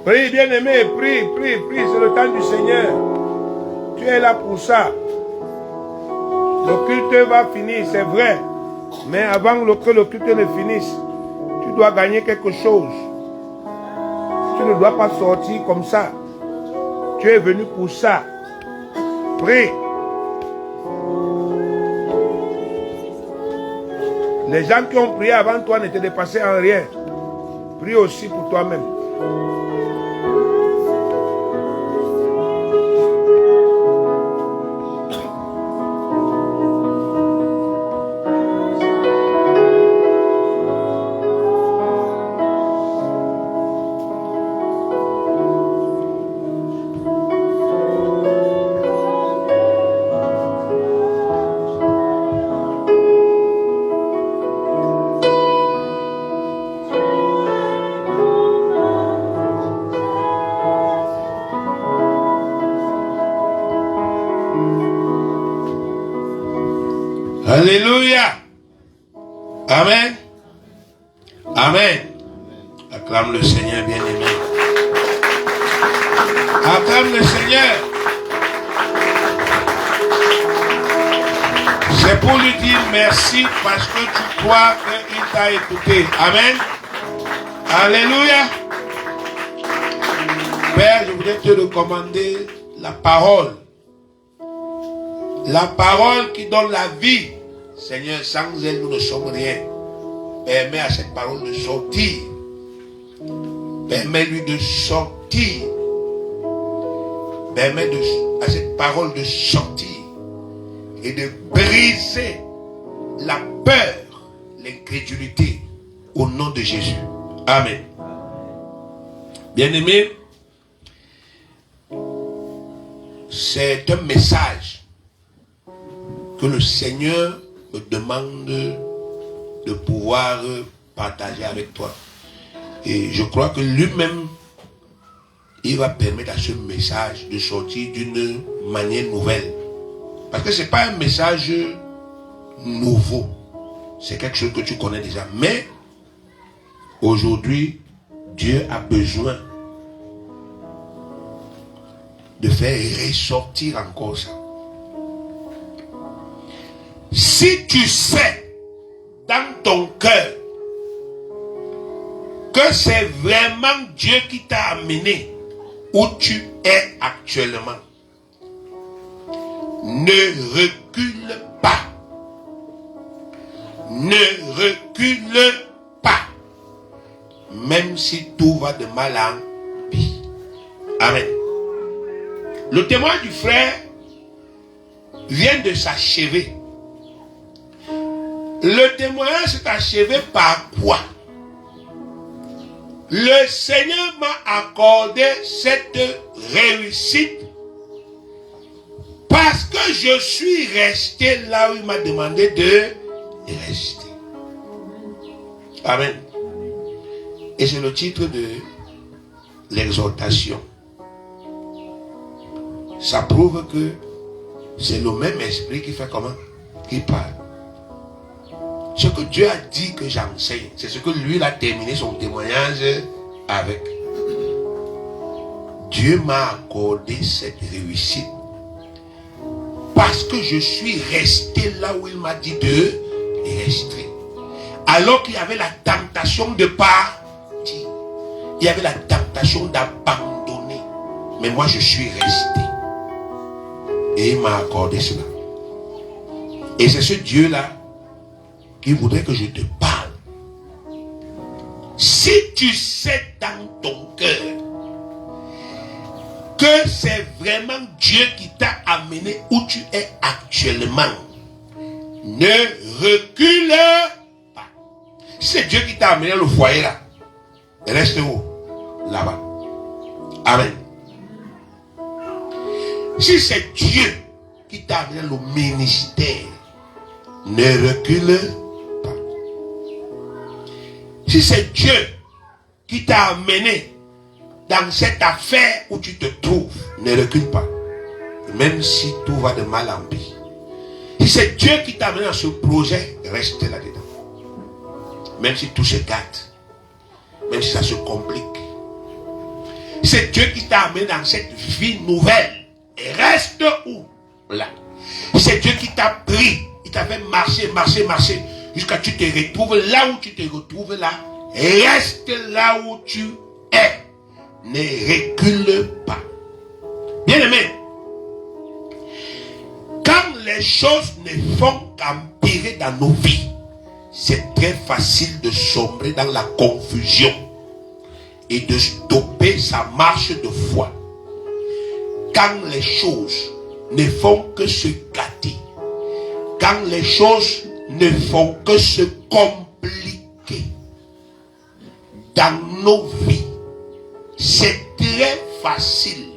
Prie, bien-aimé, prie, prie, prie, c'est le temps du Seigneur. Tu es là pour ça. Le culte va finir, c'est vrai. Mais avant que le culte ne finisse, tu dois gagner quelque chose. Tu ne dois pas sortir comme ça. Tu es venu pour ça. Prie. Les gens qui ont prié avant toi ne te dépassaient en rien. Prie aussi pour toi-même. Alléluia. Amen. Amen. Acclame le Seigneur bien-aimé. Acclame le Seigneur. C'est pour lui dire merci parce que tu crois qu'il t'a écouté. Amen. Alléluia. Père, je voudrais te recommander la parole. La parole qui donne la vie. Seigneur, sans elle, nous ne sommes rien. Permets à cette parole de sortir. Permets-lui de sortir. Permets à cette parole de sortir et de briser la peur, l'incrédulité au nom de Jésus. Amen. Bien-aimés, c'est un message que le Seigneur me demande de pouvoir partager avec toi. Et je crois que lui-même, il va permettre à ce message de sortir d'une manière nouvelle. Parce que ce n'est pas un message nouveau. C'est quelque chose que tu connais déjà. Mais, aujourd'hui, Dieu a besoin de faire ressortir encore ça. Si tu sais dans ton cœur que c'est vraiment Dieu qui t'a amené où tu es actuellement, ne recule pas. Ne recule pas. Même si tout va de mal en pis. Amen. Le témoin du frère vient de s'achever. Le témoignage s'est achevé par quoi? Le Seigneur m'a accordé cette réussite parce que je suis resté là où il m'a demandé de rester. Amen. Et c'est le titre de l'exhortation. Ça prouve que c'est le même esprit qui fait comment? Qui parle. Ce que Dieu a dit que j'enseigne, c'est ce que lui a terminé son témoignage avec. Dieu m'a accordé cette réussite parce que je suis resté là où il m'a dit de rester. Alors qu'il y avait la tentation de partir, il y avait la tentation d'abandonner, mais moi je suis resté et il m'a accordé cela. Et c'est ce Dieu-là qui voudrait que je te parle. Si tu sais dans ton cœur que c'est vraiment Dieu qui t'a amené où tu es actuellement, ne recule pas. Si c'est Dieu qui t'a amené dans le foyer là, reste où? Là-bas. Amen. Si c'est Dieu qui t'a amené dans le ministère, ne recule pas. Si c'est Dieu qui t'a amené dans cette affaire où tu te trouves, ne recule pas. Même si tout va de mal en pis. Si c'est Dieu qui t'a amené dans ce projet, reste là-dedans. Même si tout se gâte. Même si ça se complique. C'est Dieu qui t'a amené dans cette vie nouvelle. Et reste où? Là. C'est Dieu qui t'a pris. Il t'a fait marcher, jusqu'à ce que tu te retrouves là où tu te retrouves là. Et reste là où tu es. Ne recule pas. Bien aimé, quand les choses ne font qu'empirer dans nos vies, c'est très facile de sombrer dans la confusion et de stopper sa marche de foi. Quand les choses ne font que se gâter, quand les choses ne font que se compliquer dans nos vies, c'est très facile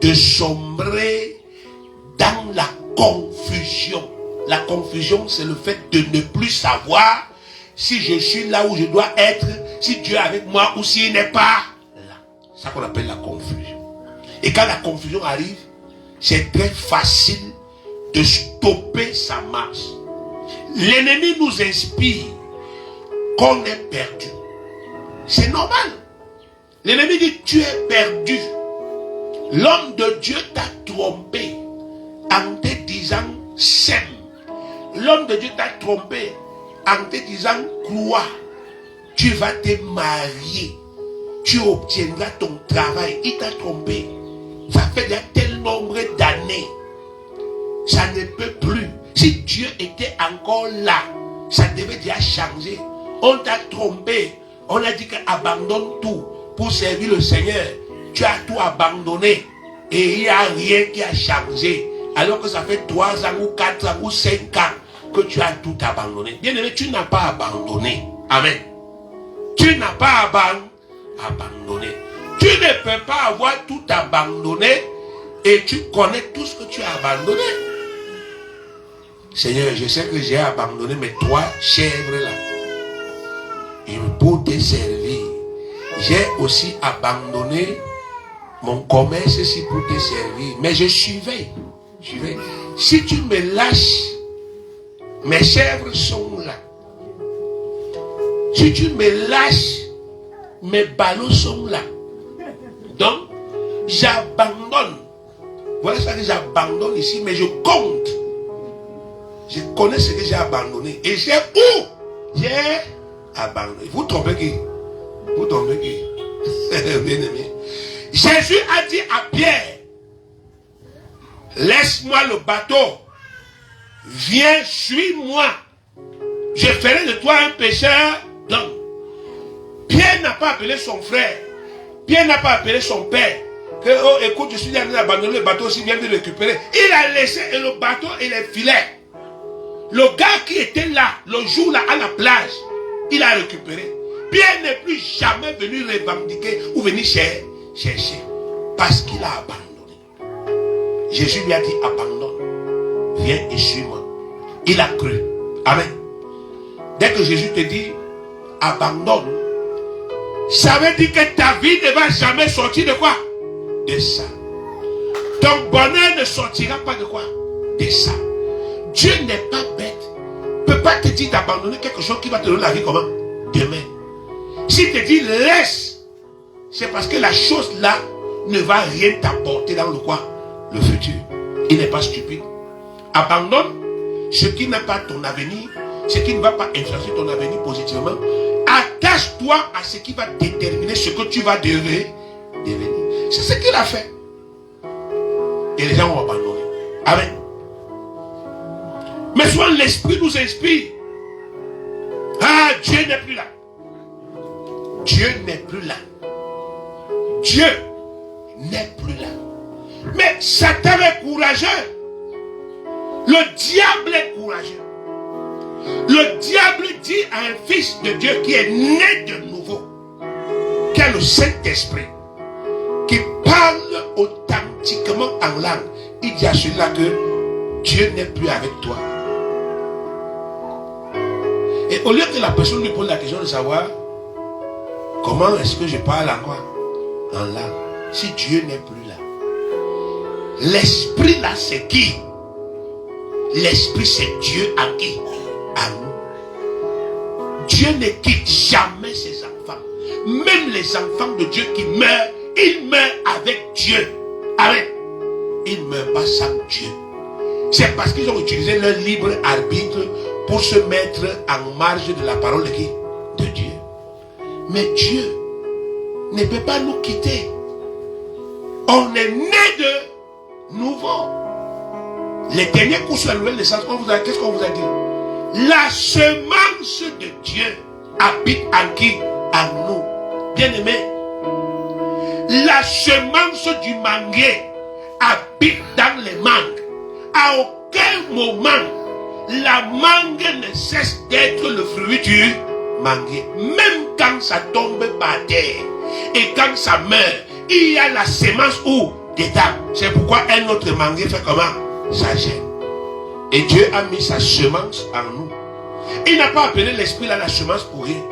de sombrer dans la confusion. La confusion, c'est le fait de ne plus savoir si je suis là où je dois être, si Dieu est avec moi ou s'il n'est pas là. C'est ça qu'on appelle la confusion. Et quand la confusion arrive, c'est très facile de stopper sa marche. L'ennemi nous inspire qu'on est perdu. C'est normal. L'ennemi dit, tu es perdu. L'homme de Dieu t'a trompé en te disant, sème. L'homme de Dieu t'a trompé en te disant, crois. Tu vas te marier. Tu obtiendras ton travail. Il t'a trompé. Ça fait déjà tel nombre d'années. Ça ne peut plus. Si Dieu était encore là, ça devait déjà changer. On t'a trompé. On a dit qu'abandonne tout pour servir le Seigneur. Tu as tout abandonné. Et il n'y a rien qui a changé. Alors que ça fait 3 ans ou 4 ans ou 5 ans que tu as tout abandonné. Bien aimé, tu n'as pas abandonné. Amen. Tu n'as pas abandonné. Tu ne peux pas avoir tout abandonné et tu connais tout ce que tu as abandonné. Seigneur, je sais que j'ai abandonné mes 3 chèvres là. Et pour te servir, j'ai aussi abandonné mon commerce ici pour te servir. Mais je suivais. Si tu me lâches, mes chèvres sont là. Si tu me lâches, mes ballots sont là. Donc, j'abandonne. Voilà ça que j'abandonne ici, mais je compte. Je connais ce que j'ai abandonné. Et c'est où j'ai abandonné. Vous trompez qui? Vous trompez qui? Bien aimé. Jésus a dit à Pierre, laisse-moi le bateau. Viens, suis-moi. Je ferai de toi un pécheur d'homme. Pierre n'a pas appelé son frère. Pierre n'a pas appelé son père. Que, oh, écoute, je suis allé abandonner le bateau aussi, viens de le récupérer. Il a laissé le bateau et les filets. Le gars qui était là, le jour là, à la plage, il a récupéré. Pierre n'est plus jamais venu revendiquer ou venir chercher. Parce qu'il a abandonné. Jésus lui a dit, abandonne. Viens et suis-moi. Il a cru. Amen. Dès que Jésus te dit, abandonne, ça veut dire que ta vie ne va jamais sortir de quoi? De ça. Ton bonheur ne sortira pas de quoi? De ça. Dieu n'est pas bête. Il ne peut pas te dire d'abandonner quelque chose qui va te donner la vie comment? Demain. S'il te dit laisse, c'est parce que la chose là ne va rien t'apporter dans le quoi? Le futur. Il n'est pas stupide. Abandonne ce qui n'a pas ton avenir, ce qui ne va pas influencer ton avenir positivement. Attache-toi à ce qui va déterminer ce que tu vas devenir. C'est ce qu'il a fait. Et les gens ont abandonné. Amen. Mais souvent l'esprit nous inspire. Ah, Dieu n'est plus là. Dieu n'est plus là. Dieu n'est plus là. Mais Satan est courageux. Le diable est courageux. Le diable dit à un fils de Dieu qui est né de nouveau, qui a le Saint-Esprit, qui parle authentiquement en langue, il dit à celui-là que Dieu n'est plus avec toi. Et au lieu que la personne lui pose la question de savoir comment est-ce que je parle en quoi? En langue. Si Dieu n'est plus là. L'esprit là c'est qui? L'esprit c'est Dieu en qui? À nous. Dieu ne quitte jamais ses enfants. Même les enfants de Dieu qui meurent, il meurt avec Dieu. Amen. Il ne meurt pas sans Dieu. C'est parce qu'ils ont utilisé leur libre arbitre pour se mettre en marge de la parole de qui? De Dieu. Mais Dieu ne peut pas nous quitter. On est né de nouveau. Les derniers coups sur la nouvelle naissance, qu'est-ce qu'on vous a dit? La semence de Dieu habite en qui? En nous. Bien aimé, la semence du manguier habite dans les mangues. À aucun moment, la mangue ne cesse d'être le fruit du manguier. Même quand ça tombe par terre et quand ça meurt, il y a la semence où dedans. C'est pourquoi un autre manguier fait comment? Ça gêne. Et Dieu a mis sa semence en nous. Il n'a pas appelé l'esprit à la semence pour rien.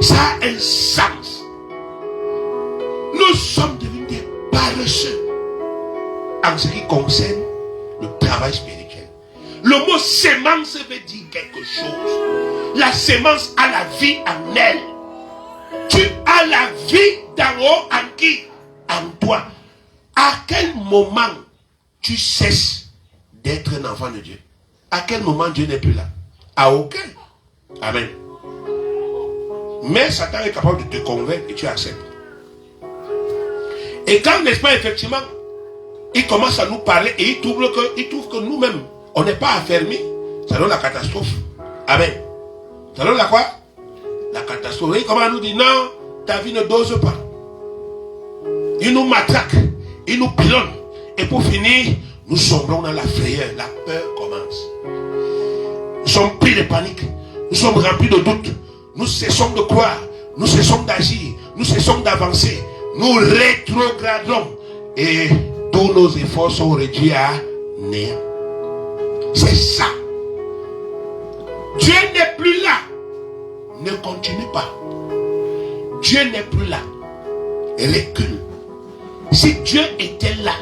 Ça a un sens. Nous sommes devenus des paresseux en ce qui concerne le travail spirituel. Le mot sémence veut dire quelque chose. La sémence a la vie en elle. Tu as la vie d'en haut en qui? En toi. À quel moment tu cesses d'être un enfant de Dieu? À quel moment Dieu n'est plus là? À aucun. Amen. Mais Satan est capable de te convaincre et tu acceptes. Et quand, n'est-ce pas, effectivement, il commence à nous parler et il trouve que nous-mêmes, on n'est pas affermis, ça donne la catastrophe. Amen. Ça donne la quoi? La catastrophe. Et il commence à nous dire, non, ta vie ne dose pas. Il nous matraque, il nous pilonne. Et pour finir, nous sombrons dans la frayeur. La peur commence. Nous sommes pris de panique. Nous sommes remplis de doutes. Nous cessons de croire. Nous cessons d'agir. Nous cessons d'avancer. Nous rétrogradons. Et tous nos efforts sont réduits à néant. C'est ça. Dieu n'est plus là. Ne continue pas. Dieu n'est plus là. Recule. Si Dieu était là,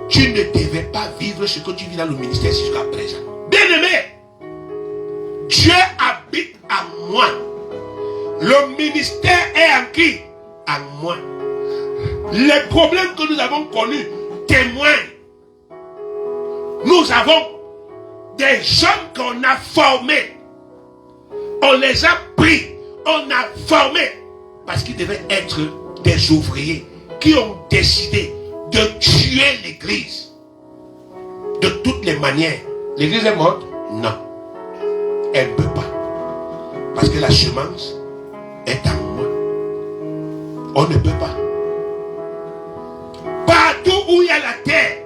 tu ne devais pas vivre ce que tu vis dans le ministère jusqu'à présent. Bien-aimé, Dieu habite en moi. Le ministère est en qui? En moi. Les problèmes que nous avons connus témoignent. Nous avons des gens qu'on a formés. On les a pris. On a formés. Parce qu'ils devaient être des ouvriers qui ont décidé de tuer l'église. De toutes les manières. L'église est morte? Non. Elle ne peut pas. Parce que la semence est en moi. On ne peut pas. Partout où il y a la terre,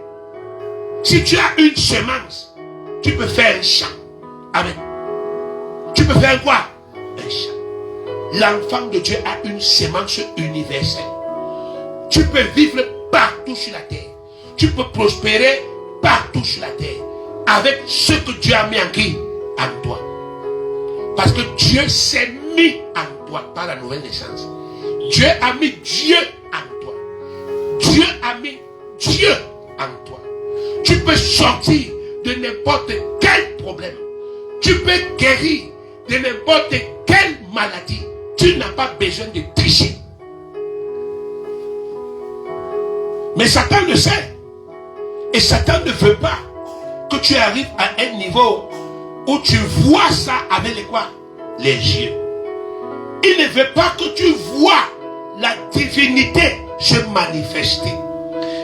si tu as une semence, tu peux faire un champ. Amen. Tu peux faire quoi? Un champ. L'enfant de Dieu a une semence universelle. Tu peux vivre partout sur la terre. Tu peux prospérer partout sur la terre. Avec ce que Dieu a mis en qui? En toi. Parce que Dieu s'est mis en toi par la nouvelle naissance. Dieu a mis Dieu en toi. Dieu a mis Dieu en toi. Tu peux sortir de n'importe quel problème. Tu peux guérir de n'importe quelle maladie. Tu n'as pas besoin de tricher. Mais Satan le sait. Et Satan ne veut pas que tu arrives à un niveau où tu vois ça avec les quoi? Les yeux. Il ne veut pas que tu vois la divinité se manifester.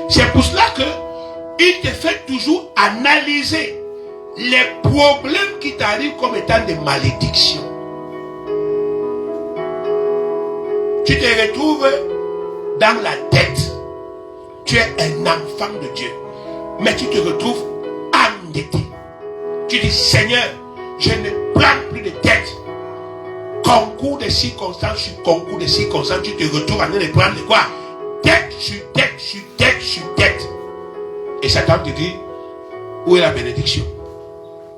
C'est pour cela que il te fait toujours analyser les problèmes qui t'arrivent comme étant des malédictions. Tu te retrouves dans la dette. Tu es un enfant de Dieu. Mais tu te retrouves endetté. Tu dis, Seigneur, je ne prends plus de dette. Concours de circonstances sur concours de circonstances, tu te retrouves en train de prendre quoi? Dette sur dette sur dette sur dette. Et Satan te dit, où est la bénédiction?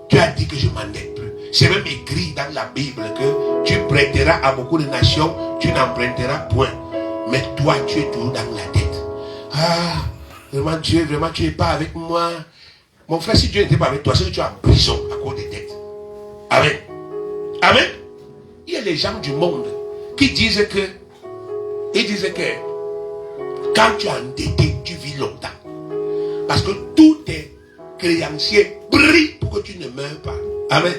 Tu as dit que je m'endette plus. C'est même écrit dans la Bible que tu prêteras à beaucoup de nations, tu n'emprunteras point. Mais toi, tu es toujours dans la dette. Ah, vraiment Dieu, vraiment tu n'es pas avec moi. Mon frère, si Dieu n'était pas avec toi, c'est que tu es en prison à cause des dettes. Amen. Amen. Il y a les gens du monde qui disent que Quand tu es endetté, tu vis longtemps. Parce que tous tes créanciers brillent pour que tu ne meurs pas. Amen.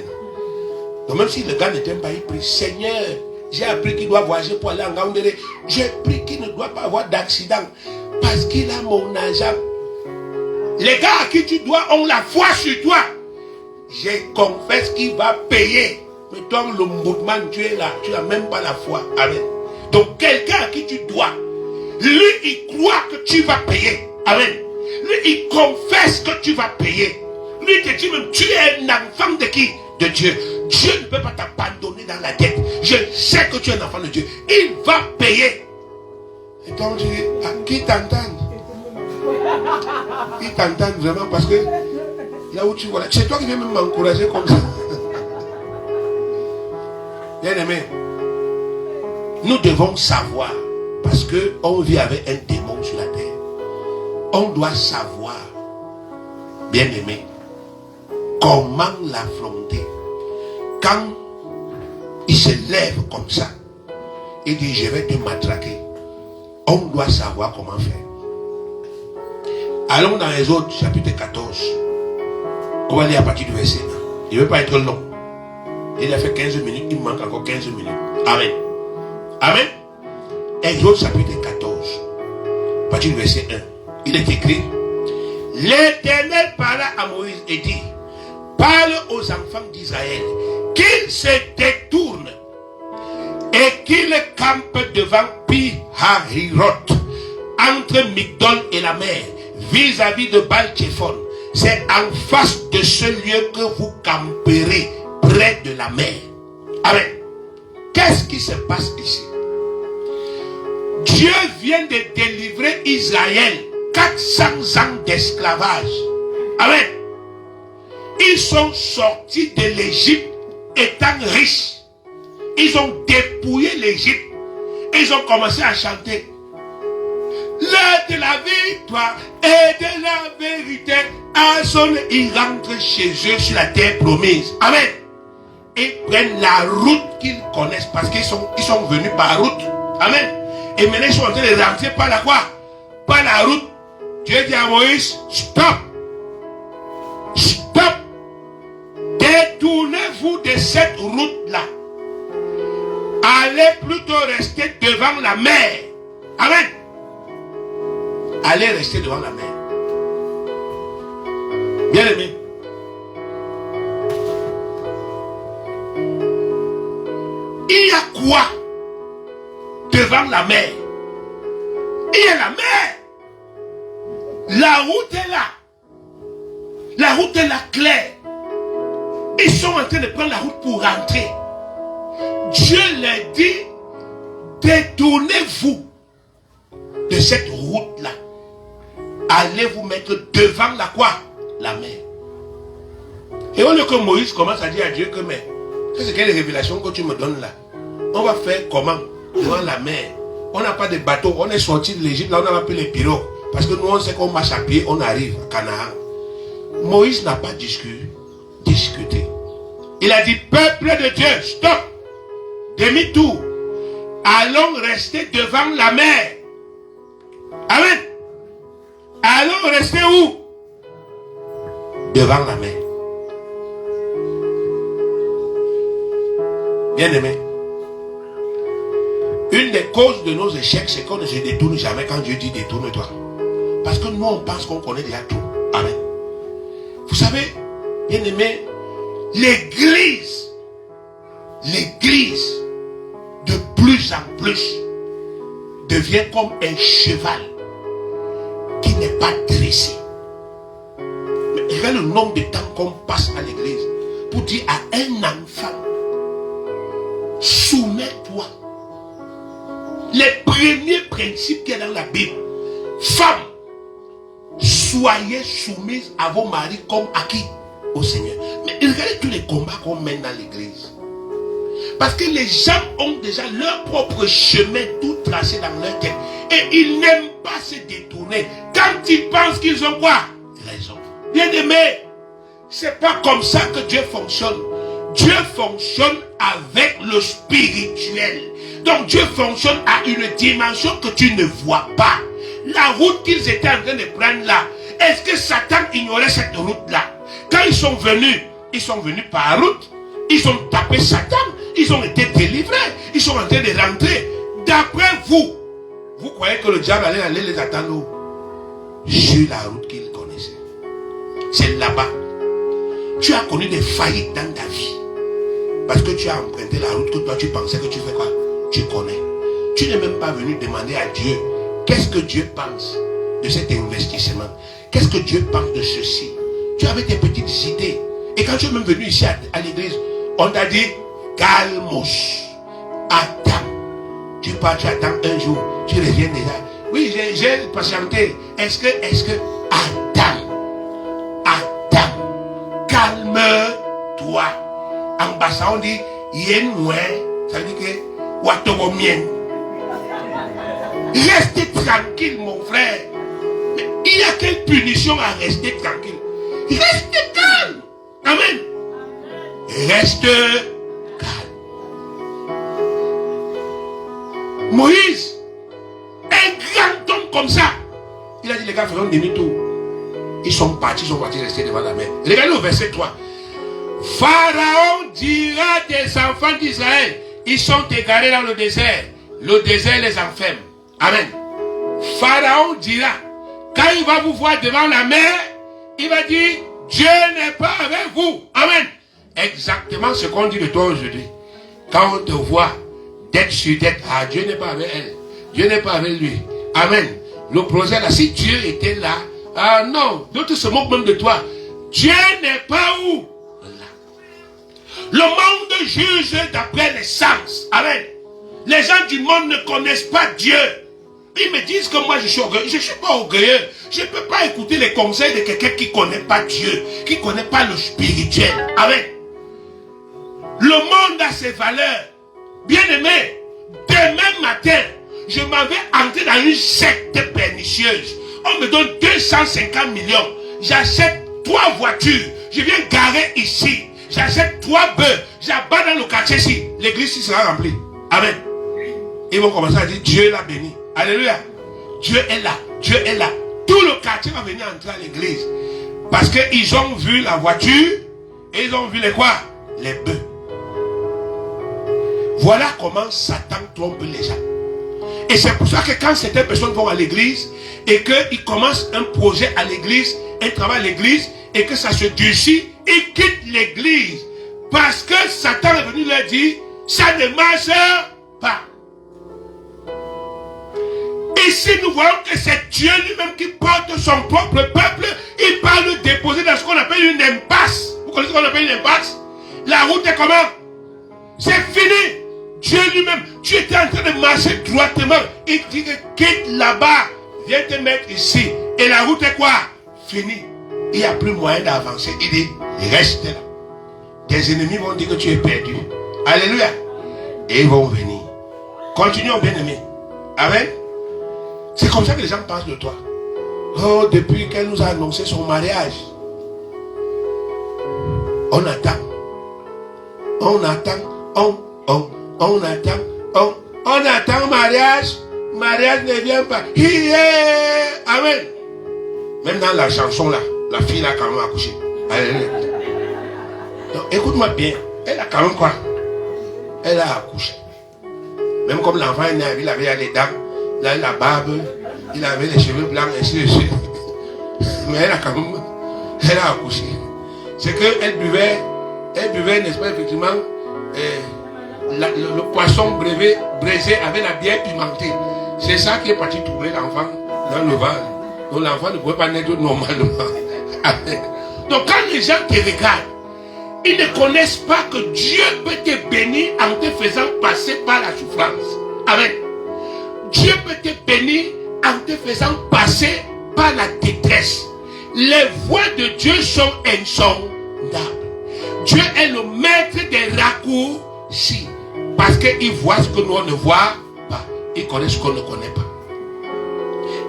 Donc même si le gars ne t'aime pas, il prie, Seigneur, j'ai appris qu'il doit voyager pour aller en Gaoundéré. J'ai pris qu'il ne doit pas avoir d'accident. Parce qu'il a mon argent. Les gars à qui tu dois ont la foi sur toi. Je confesse qu'il va payer. Mais toi, le mouvement, tu es là. Tu n'as même pas la foi. Amen. Donc quelqu'un à qui tu dois, lui, il croit que tu vas payer. Amen. Lui, il confesse que tu vas payer. Lui, il te dit même, tu es un enfant de qui? De Dieu. Dieu ne peut pas t'abandonner dans la dette. Je sais que tu es un enfant de Dieu. Il va payer. Et donc, tu dis, à qui t'entendent? Ils t'entendent vraiment parce que là où tu vois, c'est toi qui viens même m'encourager comme ça. Bien aimé, nous devons savoir, parce qu'on vit avec un démon sur la terre. On doit savoir, bien aimé, comment l'affronter. Quand il se lève comme ça, il dit je vais te matraquer. On doit savoir comment faire. Allons dans les autres, chapitre 14. On va lire à partir du verset 1. Il ne veut pas être long. Il a fait 15 minutes, il manque encore 15 minutes. Amen. Amen. Exode chapitre 14. À partir du verset 1. Il est écrit: L'Éternel parla à Moïse et dit: Parle aux enfants d'Israël qu'ils se détournent et qu'ils campent devant Pi-Hahiroth, entre Migdol et la mer, vis-à-vis de Baal-Tchephon. C'est en face de ce lieu que vous camperez, près de la mer. Amen. Qu'est-ce qui se passe ici? Dieu vient de délivrer Israël 400 ans d'esclavage. Amen. Ils sont sortis de l'Égypte étant riches. Ils ont dépouillé l'Égypte. Ils ont commencé à chanter l'heure de la victoire et de la vérité. À son, ils rentrent chez eux sur la terre promise. Amen. Ils prennent la route qu'ils connaissent parce qu'ils sont venus par route. Amen. Et maintenant ils sont en train de rentrer par la quoi? Par la route. Dieu dit à Moïse: stop. Stop. Détournez-vous de cette route-là. Allez plutôt rester devant la mer. Amen. Allez rester devant la mer. Bien aimé. Il y a quoi devant la mer? Il y a la mer. La route est là. La route est là claire. Ils sont en train de prendre la route pour rentrer. Dieu leur dit: détournez-vous de cette route-là. Allez vous mettre devant la quoi? La mer. Et au lieu que Moïse commence à dire à Dieu que mais c'est quelle révélation que tu me donnes là? On va faire comment? Devant la mer. On n'a pas de bateau. On est sorti de l'Égypte, là on n'a pas pris les pirogues. Parce que nous on sait qu'on marche à pied, on arrive à Canaan. Moïse n'a pas discuté. Il a dit: peuple de Dieu, stop. Demi-tour. Allons rester devant la mer. Amen. Allons rester où? Devant la mer. Bien aimé. Une des causes de nos échecs, c'est qu'on ne se détourne jamais quand Dieu dit détourne-toi. Parce que nous, on pense qu'on connaît déjà tout. Amen. Vous savez, bien aimé, l'église, de plus en plus, devient comme un cheval qui n'est pas dressé. Mais regarde le nombre de temps qu'on passe à l'église pour dire à un enfant: soumets-toi. Les premiers principes qu'il y a dans la Bible: femmes, soyez soumises à vos maris comme à qui? Au Seigneur. Mais regardez tous les combats qu'on mène dans l'église. Parce que les gens ont déjà leur propre chemin tout tracé dans leur tête. Et ils n'aiment pas se détourner. Quand ils pensent qu'ils ont quoi? Raison. Bien aimé, c'est pas comme ça que Dieu fonctionne. Dieu fonctionne avec le spirituel. Donc Dieu fonctionne à une dimension que tu ne vois pas. la route qu'ils étaient en train de prendre là, est-ce que Satan ignorait cette route-là? Quand ils sont venus par route, ils ont tapé Satan, ils ont été délivrés, ils sont en train de rentrer. D'après vous, vous croyez que le diable allait les attendre sur la route qu'ils connaissaient? C'est là-bas. Tu as connu des faillites dans ta vie. Parce que tu as emprunté la route que toi tu pensais que tu fais quoi? Tu connais. Tu n'es même pas venu demander à Dieu qu'est-ce que Dieu pense de cet investissement. Qu'est-ce que Dieu pense de ceci? Tu avais tes petites idées. Et quand tu es même venu ici à l'église, on t'a dit calmos. Attends. Tu pars, tu attends un jour. Tu reviens déjà. Oui, j'ai patienté. Est-ce que attends. Calme-toi. En bassa, on dit yen mouin. Ça veut dire que watobo mien. Restez tranquille, mon frère. Mais il y a quelle punition à rester tranquille? Restez calme. Amen. Reste calme. Moïse, un grand homme comme ça, il a dit les gars feront demi-tour. Ils sont partis restés devant la mer. Regardez au verset 3. Pharaon dira des enfants d'Israël, ils sont égarés dans le désert les enferme. Amen. Pharaon dira, quand il va vous voir devant la mer, il va dire, Dieu n'est pas avec vous. Amen. Exactement ce qu'on dit de toi aujourd'hui. Quand on te voit d'être sur d'être, Dieu n'est pas avec elle. Dieu n'est pas avec lui. Amen. Le projet là, si Dieu était là, non, d'autres se moquent même de toi. Dieu n'est pas où? Là. Le monde juge d'après les sens. Amen. Les gens du monde ne connaissent pas Dieu. Ils me disent que moi je suis orgueilleux. Je ne suis pas orgueilleux. Je ne peux pas écouter les conseils de quelqu'un qui ne connaît pas Dieu, qui ne connaît pas le spirituel. Amen. Le monde a ses valeurs. Bien aimé, demain matin, je m'en vais entrer dans une secte pernicieuse. On me donne 250 millions. J'achète 3 voitures. Je viens garer ici. J'achète 3 bœufs. J'abat dans le quartier ici. L'église ici sera remplie. Amen. Ils vont commencer à dire Dieu l'a béni. Alléluia. Dieu est là. Dieu est là. Tout le quartier va venir entrer à l'église. Parce qu'ils ont vu la voiture et ils ont vu les quoi? Les bœufs. Voilà comment Satan trompe les gens. Et c'est pour ça que quand certaines personnes vont à l'église et qu'ils commencent un projet à l'église, un travail à l'église, et que ça se durcit, ils quittent l'église. Parce que Satan est venu leur dire, ça ne marche pas. Ici, nous voyons que c'est Dieu lui-même qui porte son propre peuple. Il parle de déposer dans ce qu'on appelle une impasse. Vous connaissez ce qu'on appelle une impasse? La route est comment? C'est fini. Dieu lui-même, tu étais en train de marcher droitement. Il dit que quitte là-bas, viens te mettre ici. Et la route est quoi? Fini. Il n'y a plus moyen d'avancer. Il dit, reste là. Tes ennemis vont dire que tu es perdu. Alléluia. Et ils vont venir. Continuons, bien-aimés. Amen. C'est comme ça que les gens pensent de toi. Oh, depuis qu'elle nous a annoncé son mariage, on attend. On attend. On attend mariage. Mariage ne vient pas. Amen. Même dans la chanson là, la fille a quand même accouché. Donc écoute-moi bien. Elle a quand même quoi? Elle a accouché. Même comme l'enfant est né, il avait les dents, là, la barbe, il avait les cheveux blancs, ainsi de suite. Mais elle a quand même, elle a accouché. C'est qu'elle buvait, n'est-ce pas, effectivement, le poisson braisé avec la bière pimentée. C'est ça qui est parti trouver l'enfant dans le ventre. Donc l'enfant ne pouvait pas naître normalement. Donc quand les gens te regardent, ils ne connaissent pas que Dieu peut te bénir en te faisant passer par la souffrance. Amen. Dieu peut te bénir en te faisant passer par la détresse. Les voies de Dieu sont insondables. Dieu est le maître des raccourcis. Parce qu'il voit ce que nous on ne voit pas. Il connaît ce qu'on ne connaît pas.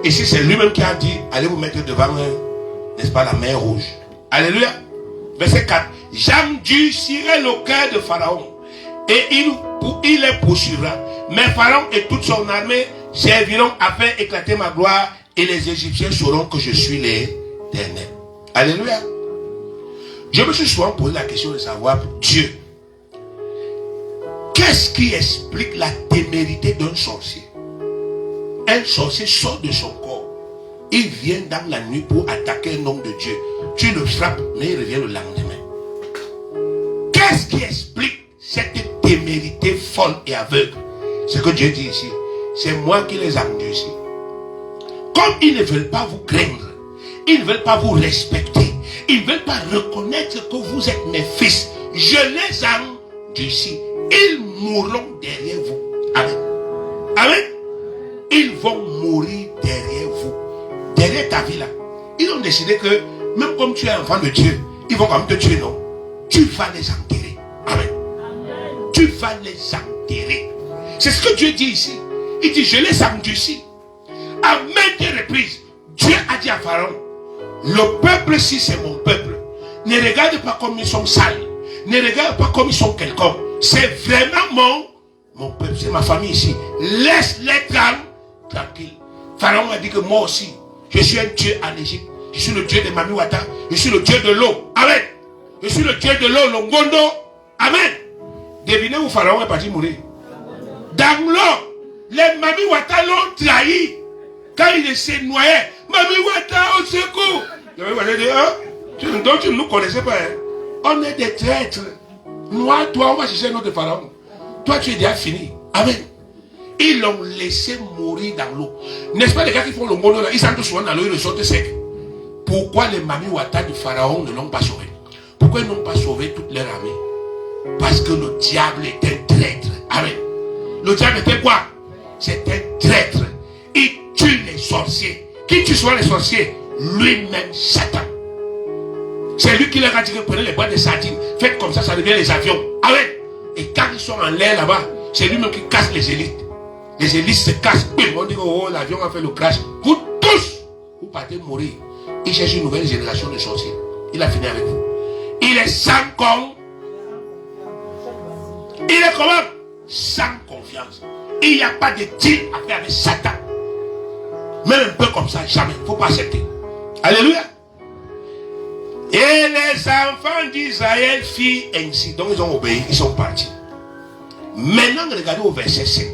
Ici c'est lui-même qui a dit, allez vous mettre devant, n'est-ce pas, la mer rouge. Alléluia. Verset 4. J'endurcirai le cœur de Pharaon et il les poursuivra. Mais Pharaon et toute son armée serviront à faire éclater ma gloire Et les Égyptiens sauront que je suis l'Éternel. Alléluia. Je me suis souvent posé la question de savoir, Dieu, qu'est-ce qui explique la témérité d'un sorcier? Un sorcier sort de son corps. Il vient dans la nuit pour attaquer un homme de Dieu. Tu le frappes, mais il revient le lendemain. Qu'est-ce qui explique cette témérité folle et aveugle? Ce que Dieu dit ici, c'est moi qui les endurcis. Comme ils ne veulent pas vous craindre, ils ne veulent pas vous respecter, ils ne veulent pas reconnaître que vous êtes mes fils, je les endurcis. Ils mourront derrière vous. Amen. Amen. Ils vont mourir derrière vous. Derrière ta vie là. Ils ont décidé que même comme tu es enfant de Dieu, ils vont quand même te tuer, non? Tu vas les enterrer. Amen. Tu vas les enterrer. C'est ce que Dieu dit ici. Il dit, je les endurcis. À maintes reprises, Dieu a dit à Pharaon, le peuple, si c'est mon peuple, ne regarde pas comme ils sont sales. Ne regarde pas comme ils sont quelconques. C'est vraiment mon peuple, c'est ma famille ici. Laisse-les tranquilles. Pharaon a dit que moi aussi, je suis un Dieu en Égypte. Je suis le Dieu de Mami Wata. Je suis le Dieu de l'eau. Amen. Je suis le Dieu de l'eau, Longondo. Amen. Devinez où Pharaon est parti mourir. Dans l'eau, les Mami Wata l'ont trahi. Quand il s'est noyé, Mami Wata au secours. Mami Wata dit, hein? Donc tu ne nous connaissais pas. Hein? On est des traîtres. Moi, toi, on va chercher notre Pharaon. Toi, tu es déjà fini. Amen. Ils l'ont laissé mourir dans l'eau. N'est-ce pas les gars qui font le monde là? Ils sont tous souvent dans l'eau, ils sortent secs. Pourquoi les Mami Wata du Pharaon ne l'ont pas sauvé? Pourquoi ils n'ont pas sauvé toute leur armée? Parce que le diable est un traître. Amen. Le diable était quoi? C'est un traître. Il tue les sorciers. Qui tue souvent les sorciers? Lui-même, Satan. C'est lui qui leur a dit que prenez les boîtes de sardines, faites comme ça devient les avions. Amen. Et quand ils sont en l'air là-bas, c'est lui-même qui casse les élites. Les élites se cassent. On dit que oh, l'avion a fait le crash. Vous tous, vous partez mourir. Il cherche une nouvelle génération de sorciers. Il a fini avec vous. Il est sans con. Il est comment? Sans confiance. Il n'y a pas de deal à faire avec Satan. Même un peu comme ça, jamais. Il ne faut pas accepter. Alléluia. Et les enfants d'Israël firent ainsi. Donc ils ont obéi, ils sont partis. Maintenant, regardez au verset 5.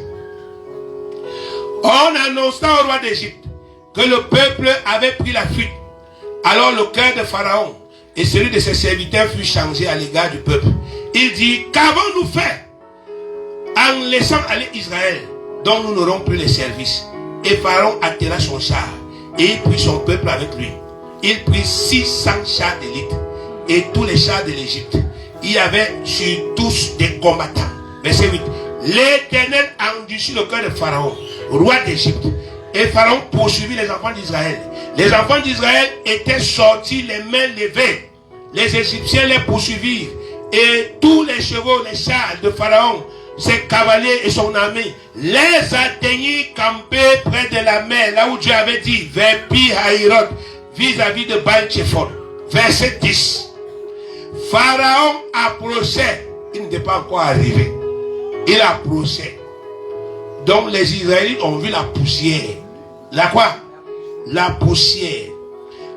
On annonça au roi d'Égypte que le peuple avait pris la fuite. Alors le cœur de Pharaon et celui de ses serviteurs fut changé à l'égard du peuple. Il dit, qu'avons-nous fait en laissant aller Israël, dont nous n'aurons plus les services? Et Pharaon attela son char et il prit son peuple avec lui. Il prit 600 chars d'élite et tous les chars de l'Égypte. Il y avait sur tous des combattants. Verset 8. L'Éternel endurcit le cœur de Pharaon, roi d'Égypte. Et Pharaon poursuivit les enfants d'Israël. Les enfants d'Israël étaient sortis les mains levées. Les Égyptiens les poursuivirent. Et tous les chevaux, les chars de Pharaon, ses cavaliers et son armée, les atteignirent campés près de la mer, là où Dieu avait dit, vers Pi-Hahiroth, vis-à-vis de Baal-Tchephon. Verset 10. Pharaon approchait. Il n'était pas encore arrivé. Il approchait. Donc les Israélites ont vu la poussière. La quoi? La poussière.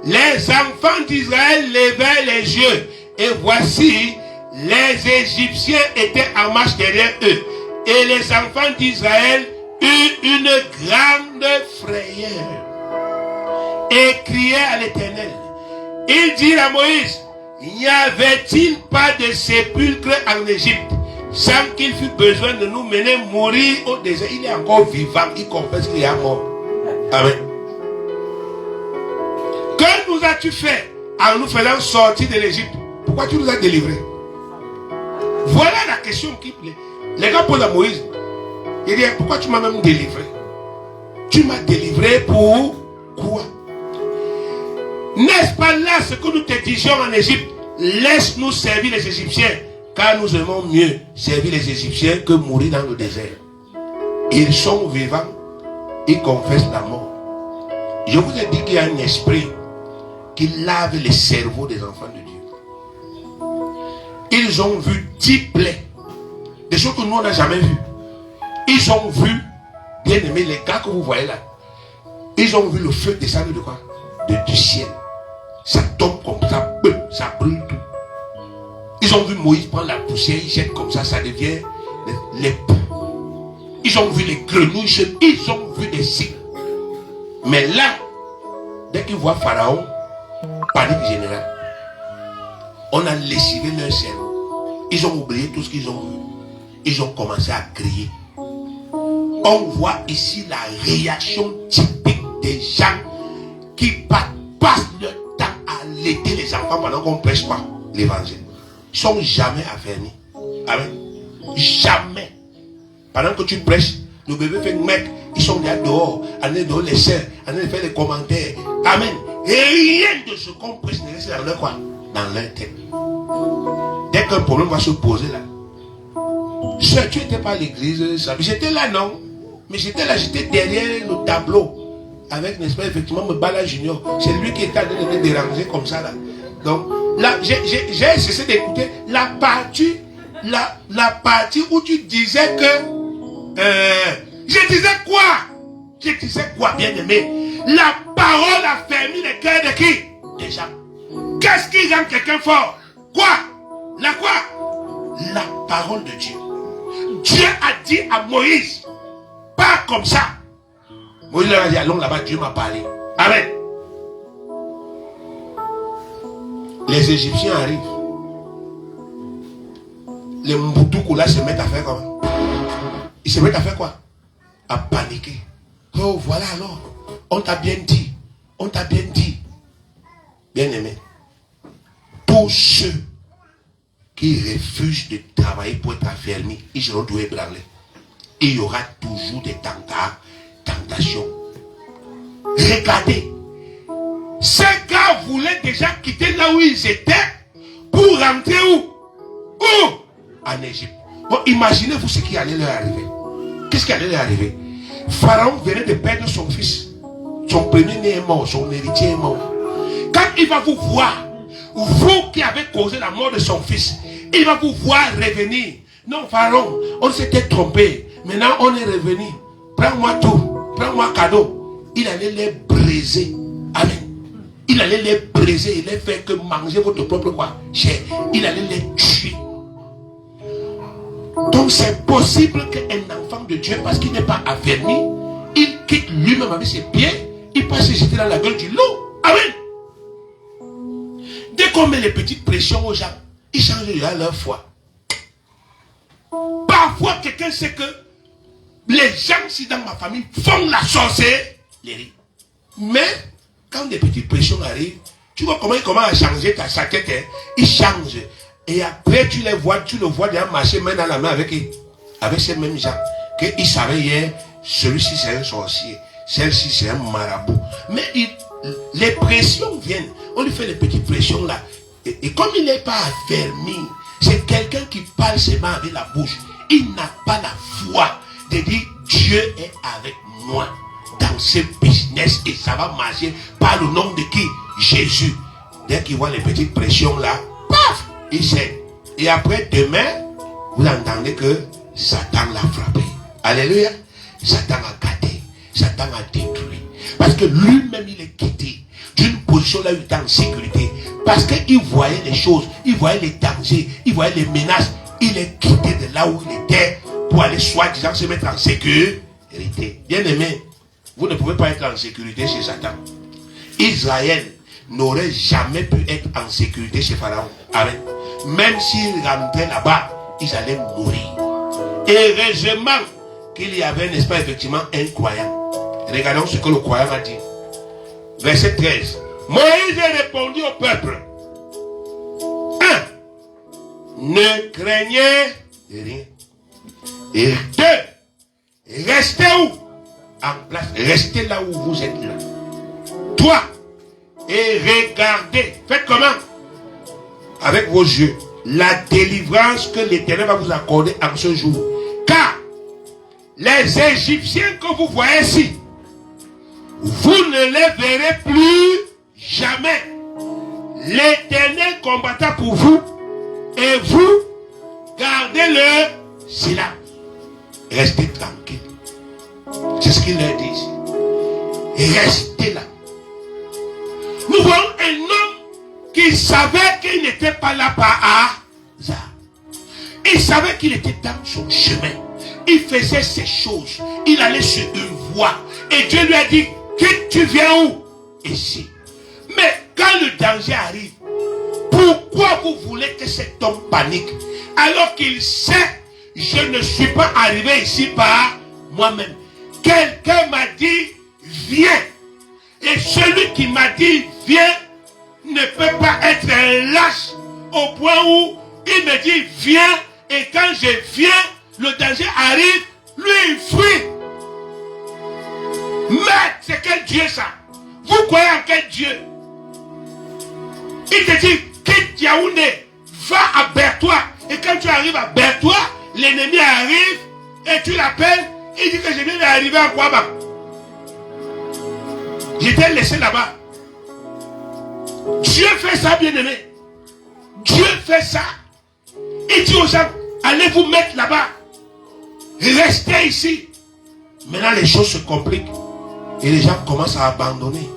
Les enfants d'Israël levaient les yeux. Et voici, les Égyptiens étaient en marche derrière eux. Et les enfants d'Israël eurent une grande frayeur. Et criaient à l'Éternel. Il dit à Moïse, n'y avait-il pas de sépulcre en Égypte sans qu'il fût besoin de nous mener mourir au désert? Il est encore vivant, il confesse qu'il est mort. Amen. Que nous as-tu fait en nous faisant sortir de l'Égypte? Pourquoi tu nous as délivrés? Voilà la question qui plaît. Les gars posent à Moïse. Il dit, pourquoi tu m'as même délivré? Tu m'as délivré pour quoi? N'est-ce pas là ce que nous te disions en Égypte? Laisse-nous servir les Égyptiens, car nous aimons mieux servir les Égyptiens que mourir dans le désert. Ils sont vivants, ils confessent la mort. Je vous ai dit qu'il y a un esprit qui lave les cerveaux des enfants de Dieu. Ils ont vu 10 plaies, des choses que nous on n'a jamais vues. Ils ont vu, bien aimé, les gars que vous voyez là, Ils ont vu le feu descendre de quoi? Du ciel. Ça tombe comme ça, ça brûle tout. Ils ont vu Moïse prendre la poussière, il jette comme ça devient les poux. Ils ont vu les grenouilles, ils ont vu des signes. Mais là, dès qu'ils voient Pharaon, panique générale. On a lessivé leur cerveau. Ils ont oublié tout ce qu'ils ont vu. Ils ont commencé à crier. On voit ici la réaction typique des gens qui passent leur temps à laiter les enfants pendant qu'on ne prêche pas l'évangile. Ils ne sont jamais affermis. Amen. Jamais. Pendant que tu prêches, le bébé fait une mec, ils sont là dehors, allez dehors les sœurs, allez faire des commentaires. Amen. Et rien de ce qu'on prêche ne reste dans leur quoi? Dans leur tête. Dès qu'un problème va se poser là. Sœur, tu n'étais pas à l'église, j'étais là non. Mais j'étais là, j'étais derrière le tableau. Avec, n'est-ce pas, effectivement, me Bala Junior. C'est lui qui était en train de me déranger comme ça là. Donc, là, j'ai cessé d'écouter la partie où tu disais que... je disais quoi? Je disais quoi, bien aimé? La parole a fermé les cœurs de qui? Des gens. Qu'est-ce qui rend quelqu'un fort? Quoi? La quoi? La parole de Dieu. Dieu a dit à Moïse, pas comme ça. Moïse leur a dit, allons là-bas, Dieu m'a parlé. Amen. Les Égyptiens arrivent. Les Mboutoukou là se mettent à faire comment? Ils se mettent à faire quoi? À paniquer. Oh voilà alors. On t'a bien dit. On t'a bien dit. Bien aimé. Tous ceux qui refusent de travailler pour être affermis, ils seront tous ébranlés. Il y aura toujours des tentations. Regardez. Ces gars voulaient déjà quitter là où ils étaient pour rentrer où? Où? En Égypte. Bon, imaginez-vous ce qui allait leur arriver. Qu'est-ce qui allait leur arriver? Pharaon venait de perdre son fils. Son premier-né est mort, son héritier est mort. Quand il va vous voir, vous qui avez causé la mort de son fils, il va vous voir revenir. Non, Pharaon, on s'était trompé. Maintenant, on est revenu. Prends-moi tout. Prends-moi cadeau. Il allait les briser. Amen. Il allait les briser. Il allait faire que manger votre propre quoi? Chair. Il allait les tuer. Donc, c'est possible qu'un enfant de Dieu, parce qu'il n'est pas affermi, il quitte lui-même avec ses pieds, il passe se jeter dans la gueule du loup. Amen. Dès qu'on met les petites pressions aux gens, ils changent déjà leur foi. Parfois, quelqu'un sait que les gens, si dans ma famille, font la sorcellerie. Mais, quand des petites pressions arrivent, tu vois comment il commence à changer sa tête. Hein? Il change. Et après, tu le vois déjà marcher main dans la main avec ces mêmes gens. Qu'ils savaient hier, celui-ci c'est un sorcier, celle-ci c'est un marabout. Mais les pressions viennent. On lui fait les petites pressions là. Et comme il n'est pas affermi, c'est quelqu'un qui parle seulement avec la bouche. Il n'a pas la foi de dire Dieu est avec moi dans ce business et ça va marcher par le nom de qui? Jésus. Dès qu'il voit les petites pressions là, paf, il sait. Et après demain, vous entendez que Satan l'a frappé. Alléluia. Satan a gâté. Satan a détruit. Parce que lui-même il est quitté d'une position là où il était en sécurité. Parce qu'il voyait les choses, il voyait les dangers, il voyait les menaces. Il est quitté de là où il était pour aller soi-disant se mettre en sécurité. Bien aimé, vous ne pouvez pas être en sécurité chez Satan. Israël n'aurait jamais pu être en sécurité chez Pharaon. Amen. Même s'ils rentraient là-bas, ils allaient mourir. Heureusement qu'il y avait, n'est-ce pas, effectivement, un croyant. Regardons ce que le croyant a dit. Verset 13. Moïse a répondu au peuple. 1. Ne craignez rien. Et 2. Restez où? En place. Restez là où vous êtes là. 3. Et regardez. Faites comment? Avec vos yeux. La délivrance que l'Éternel va vous accorder en ce jour. Car les Égyptiens que vous voyez ici, vous ne les verrez plus jamais. L'Éternel combattra pour vous et vous gardez le silence. Restez tranquille. C'est ce qu'il leur dit ici. rester là. Nous voyons un homme qui savait qu'il n'était pas là par hasard. Il savait qu'il était dans son chemin. Il faisait ses choses. Il allait sur une voie. Et Dieu lui a dit, que tu viens où? Ici. Mais quand le danger arrive, pourquoi vous voulez que cet homme panique? Alors qu'il sait, je ne suis pas arrivé ici par moi-même. Quelqu'un m'a dit, viens. Et celui qui m'a dit, viens, ne peut pas être un lâche au point où il me dit, viens. Et quand je viens, le danger arrive, lui il fuit. Mais c'est quel Dieu ça? Vous croyez en quel Dieu? Il te dit, quitte Yaoundé, va à Bertois. Et quand tu arrives à Bertois, l'ennemi arrive et tu l'appelles. Il dit que je viens d'arriver à Kouaba. J'étais laissé là-bas. Dieu fait ça, bien-aimé. Dieu fait ça. Il dit aux gens, allez vous mettre là-bas. Restez ici. Maintenant, les choses se compliquent. Et les gens commencent à abandonner.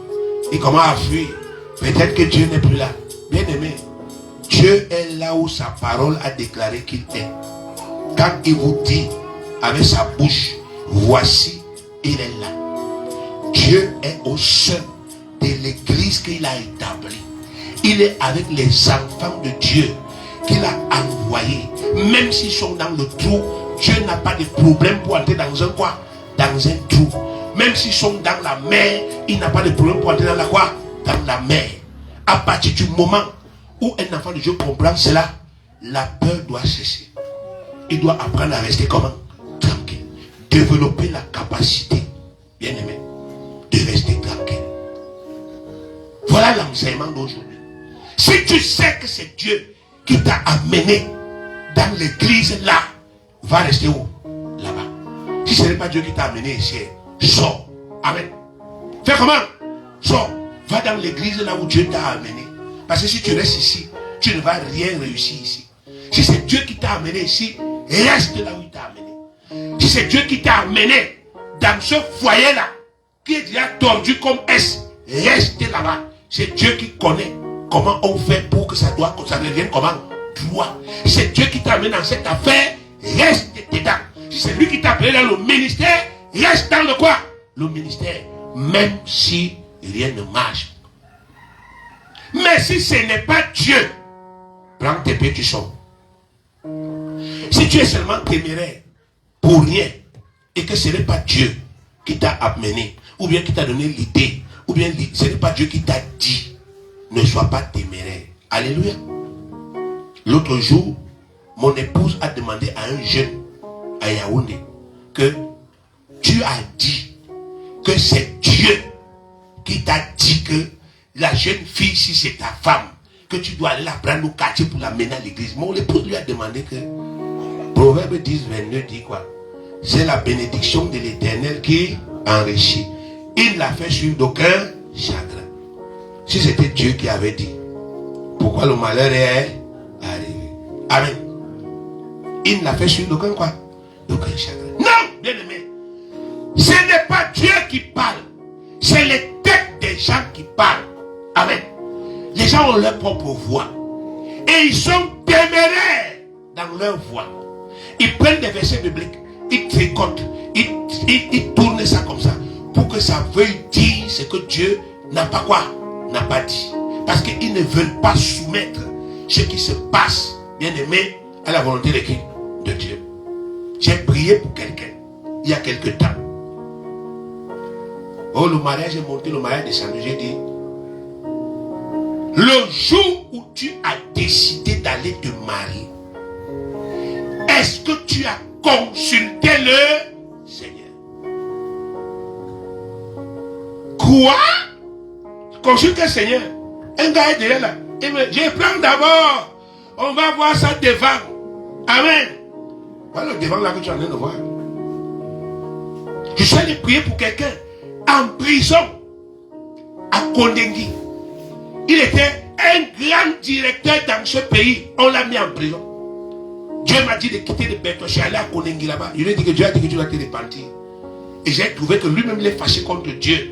Ils commencent à fuir. Peut-être que Dieu n'est plus là. Bien-aimé, Dieu est là où sa parole a déclaré qu'il est. Quand il vous dit avec sa bouche, voici, il est là. Dieu est au sein de l'église qu'il a établie. Il est avec les enfants de Dieu qu'il a envoyés. Même s'ils sont dans le trou, Dieu n'a pas de problème pour entrer dans un quoi? Dans un trou. Même s'ils sont dans la mer, il n'a pas de problème pour entrer dans la quoi? Dans la mer. À partir du moment où un enfant de Dieu comprend cela, la peur doit cesser. Il doit apprendre à rester comment? Tranquille. Développer la capacité, bien aimé, de rester tranquille. Voilà l'enseignement d'aujourd'hui. Si tu sais que c'est Dieu qui t'a amené dans l'église là, va rester où? Là-bas. Si ce n'est pas Dieu qui t'a amené ici, sors. Amen. Fais comment? Sors. Va dans l'église là où Dieu t'a amené. Parce que si tu restes ici, tu ne vas rien réussir ici. Si c'est Dieu qui t'a amené ici, reste là où il t'a amené. Si c'est Dieu qui t'a amené dans ce foyer là, qui est déjà tordu comme S, reste là-bas. C'est Dieu qui connaît comment on fait pour que ça devienne comment? Droit. C'est Dieu qui t'a amené dans cette affaire, reste dedans. Si c'est lui qui t'a appelé dans le ministère, reste dans le quoi? Le ministère. Même si rien ne marche. Mais si ce n'est pas Dieu, prends tes pieds, tu sors. Si tu es seulement téméraire pour rien et que ce n'est pas Dieu qui t'a amené, ou bien qui t'a donné l'idée, ou bien ce n'est pas Dieu qui t'a dit, ne sois pas téméraire. Alléluia. L'autre jour, mon épouse a demandé à un jeune à Yaoundé que tu as dit que c'est Dieu qui t'a dit que la jeune fille, si c'est ta femme, que tu dois aller la prendre au quartier pour l'amener à l'église. Mon épouse lui a demandé que Proverbe 10, 22 dit quoi? C'est la bénédiction de l'Éternel qui enrichit. Il ne l'a fait suivre d'aucun chagrin. Si c'était Dieu qui avait dit, pourquoi le malheur est arrivé? Amen. Il ne l'a fait suivre d'aucun quoi? D'aucun chagrin. Non, bien aimé. Ce n'est pas Dieu qui parle. C'est les têtes des gens qui parlent. Amen. Les gens ont leur propre voix. Et ils sont téméraires dans leur voix. Ils prennent des versets bibliques. Ils tricotent. Ils tournent ça comme ça. Pour que ça veuille dire ce que Dieu n'a pas quoi? N'a pas dit. Parce qu'ils ne veulent pas soumettre ce qui se passe, bien aimé, à la volonté de Dieu. J'ai prié pour quelqu'un il y a quelque temps. Oh, le mariage est monté, le mariage est descendu. J'ai dit, le jour où tu as décidé d'aller te marier, est-ce que tu as consulté le Seigneur? Quoi? Consulte le Seigneur. Un gars est derrière là. Il me dit, je prends d'abord. On va voir ça devant. Amen. Voilà le devant là que tu es en train de voir. Je suis allé prier pour quelqu'un en prison à Kondengui. Il était un grand directeur dans ce pays. On l'a mis en prison. Dieu m'a dit de quitter le Bertois. Je suis allé à Kondengui là-bas. Je lui ai dit que Dieu a dit que tu vas te repentir. Et j'ai trouvé que lui-même il est fâché contre Dieu.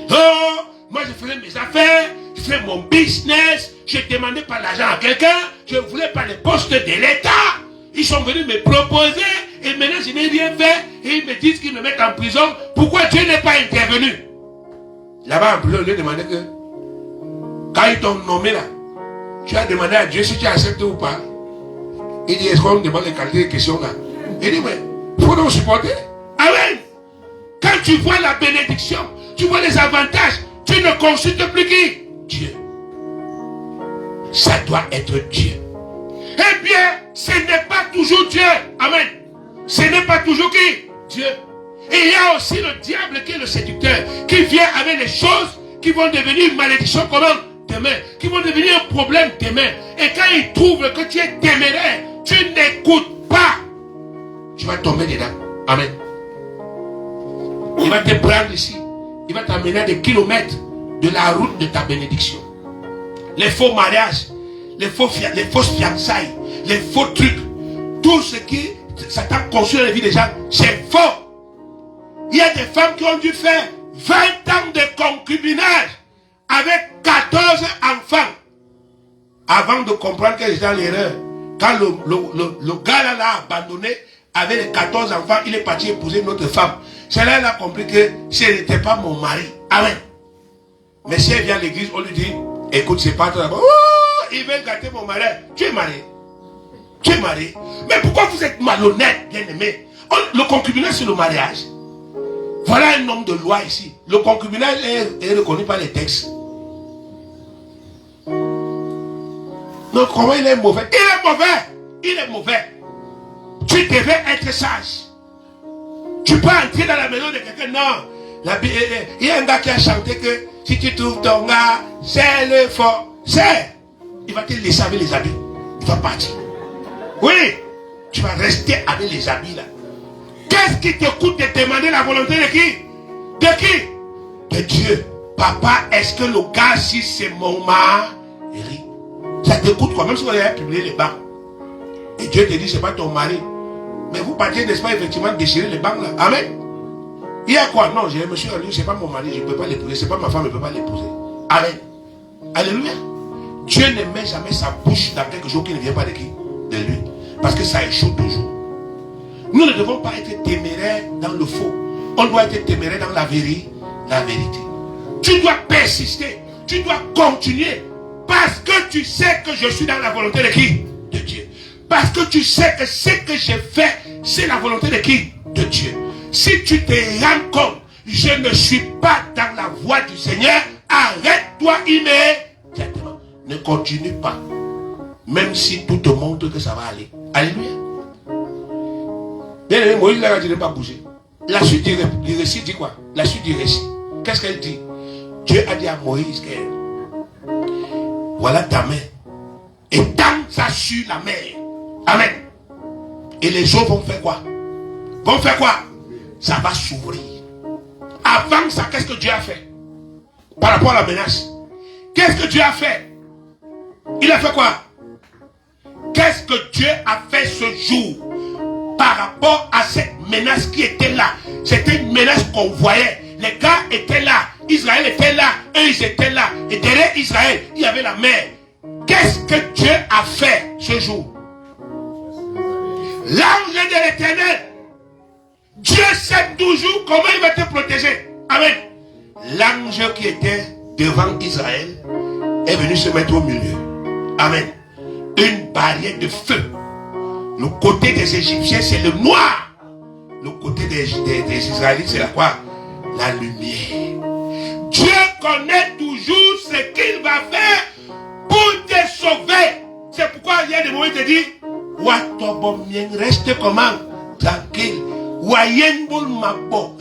Oh, moi je faisais mes affaires, je faisais mon business, je demandais pas l'argent à quelqu'un, je ne voulais pas les postes de l'État. Ils sont venus me proposer et maintenant je n'ai rien fait et ils me disent qu'ils me mettent en prison. Pourquoi Dieu n'est pas intervenu? Là-bas en prison, on lui demandait que quand ils t'ont nommé là, tu as demandé à Dieu si tu acceptes ou pas. Il dit, est-ce qu'on demande les qualités de questions là? Il dit, mais il faut donc supporter. Amen. Quand tu vois la bénédiction, tu vois les avantages, tu ne consultes plus qui? Dieu. Ça doit être Dieu. Eh bien, ce n'est pas toujours Dieu. Amen. Ce n'est pas toujours qui? Dieu. Et il y a aussi le diable qui est le séducteur, qui vient avec les choses qui vont devenir une malédiction comment? Demain. Qui vont devenir un problème demain. Et quand il trouve que tu es téméraire, tu n'écoutes pas, tu vas tomber dedans. Amen. Il va te prendre ici. Il va t'amener à des kilomètres de la route de ta bénédiction. Les faux mariages, les fausses fiançailles, les faux trucs, tout ce qui Satan construit la vie des gens, c'est faux. Il y a des femmes qui ont dû faire 20 ans de concubinage avec 14 enfants avant de comprendre qu'elles étaient dans l'erreur. Quand le gars là l'a abandonné avec les 14 enfants, il est parti épouser une autre femme. C'est là qu'elle a compris que ce n'était pas mon mari. Amen. Mais si elle vient à l'église, on lui dit, écoute, c'est pas toi. Oh, il veut gâter mon mari. Tu es marié. Tu es marié. Mais pourquoi vous êtes malhonnête, bien-aimé? Le concubinage, c'est le mariage. Voilà un homme de loi ici. Le concubinage est reconnu par les textes. Donc comment il est mauvais? Il est mauvais. Il est mauvais. Tu devais être sage. Tu peux entrer dans la maison de quelqu'un. Non. Il y a un gars qui a chanté que si tu trouves ton gars, c'est le fort. C'est. Il va te laisser avec les habits. Il va partir. Oui. Tu vas rester avec les habits là. Qu'est-ce qui te coûte de demander la volonté de qui? De qui? De Dieu. Papa, est-ce que le gars, si c'est mon mari, ça te coûte quoi? Même si vous avez publié les bancs. Et Dieu te dit, c'est pas ton mari. Mais vous partiez, n'est-ce pas, effectivement, déchirer les bancs là. Amen. Il y a quoi? Non, je me suis rendu, c'est pas mon mari, je ne peux pas l'épouser. C'est pas ma femme, je ne peux pas l'épouser. Amen. Alléluia. Dieu ne met jamais sa bouche dans quelque chose qui ne vient pas de qui? De lui. Parce que ça échoue toujours. Nous ne devons pas être téméraires dans le faux. On doit être téméraires dans la vérité. Tu dois persister. Tu dois continuer. Parce que tu sais que je suis dans la volonté de qui? De Dieu. Parce que tu sais que ce que j'ai fait, c'est la volonté de qui? De Dieu. Si tu te rends compte, je ne suis pas dans la voie du Seigneur, arrête-toi immédiatement. Ne continue pas. Même si tout te montre que ça va aller. Alléluia. Bien aimé, Moïse là, il n'a pas bougé. La suite du récit dit quoi? La suite du récit. Qu'est-ce qu'elle dit? Dieu a dit à Moïse que voilà ta main. Étends ça sur la mer. Amen. Et les eaux vont faire quoi? Vont faire quoi? Ça va s'ouvrir. Avant ça, qu'est-ce que Dieu a fait? Par rapport à la menace. Qu'est-ce que Dieu a fait? Il a fait quoi? Qu'est-ce que Dieu a fait ce jour? Par rapport à cette menace qui était là. C'était une menace qu'on voyait. Les gars étaient là. Israël était là. Eux, ils étaient là. Et derrière Israël, il y avait la mer. Qu'est-ce que Dieu a fait ce jour? L'ange de l'Éternel. Dieu sait toujours comment il va te protéger. Amen. L'ange qui était devant Israël est venu se mettre au milieu. Amen. Une barrière de feu. Le côté des Égyptiens, c'est le noir. Le côté des Israélites, c'est la quoi? La lumière. Dieu connaît toujours ce qu'il va faire pour te sauver. C'est pourquoi il y a des moments où il te dit, reste comment? Tranquille.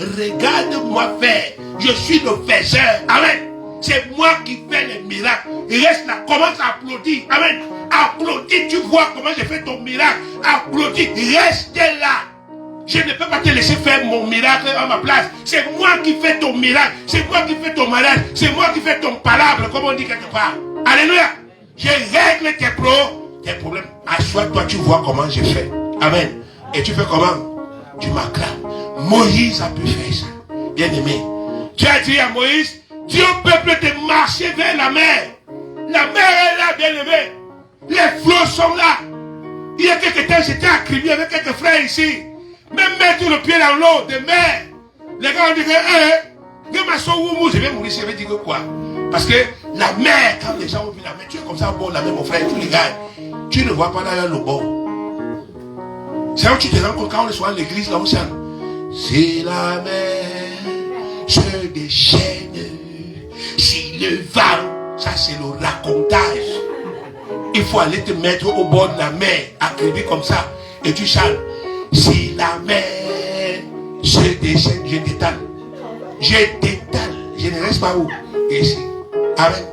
Regarde-moi faire. Je suis le faiseur. Amen. C'est moi qui fais les miracles. Il reste là, commence à applaudir. Amen. Applaudis, tu vois comment j'ai fait ton miracle. Applaudis, reste là. Je ne peux pas te laisser faire mon miracle à ma place. C'est moi qui fais ton miracle. C'est moi qui fais ton malade. C'est moi qui fais ton palabre, comme on dit quelque part. Alléluia. Je règle tes problèmes. Assois-toi, tu vois comment j'ai fait. Amen. Et tu fais comment? Tu m'acclames. Moïse a pu faire ça. Bien aimé. Tu as dit à Moïse, Dis au peuple de marcher vers la mer. La mer est là, bien aimé. Les flots sont là. Il y a quelques temps, j'étais à Crimée avec quelques frères ici. Même mettre le pied dans l'eau de mer. Les gars ont dit que, je vais mourir, je vais dire quoi? Parce que la mer, quand les gens ont vu la mer, tu es comme ça au bord de la mer, mon frère, tous les gars, tu ne vois pas derrière le bord. C'est là où tu te rends compte quand on est souvent à l'église, là on chante. Si la mer se déchaîne, si le vent, ça c'est le racontage. Il faut aller te mettre au bord de la mer, accroché comme ça, et tu chantes. Si la mer se déchaîne, je détale. Je détale. Je ne reste pas où? Ici. Amen.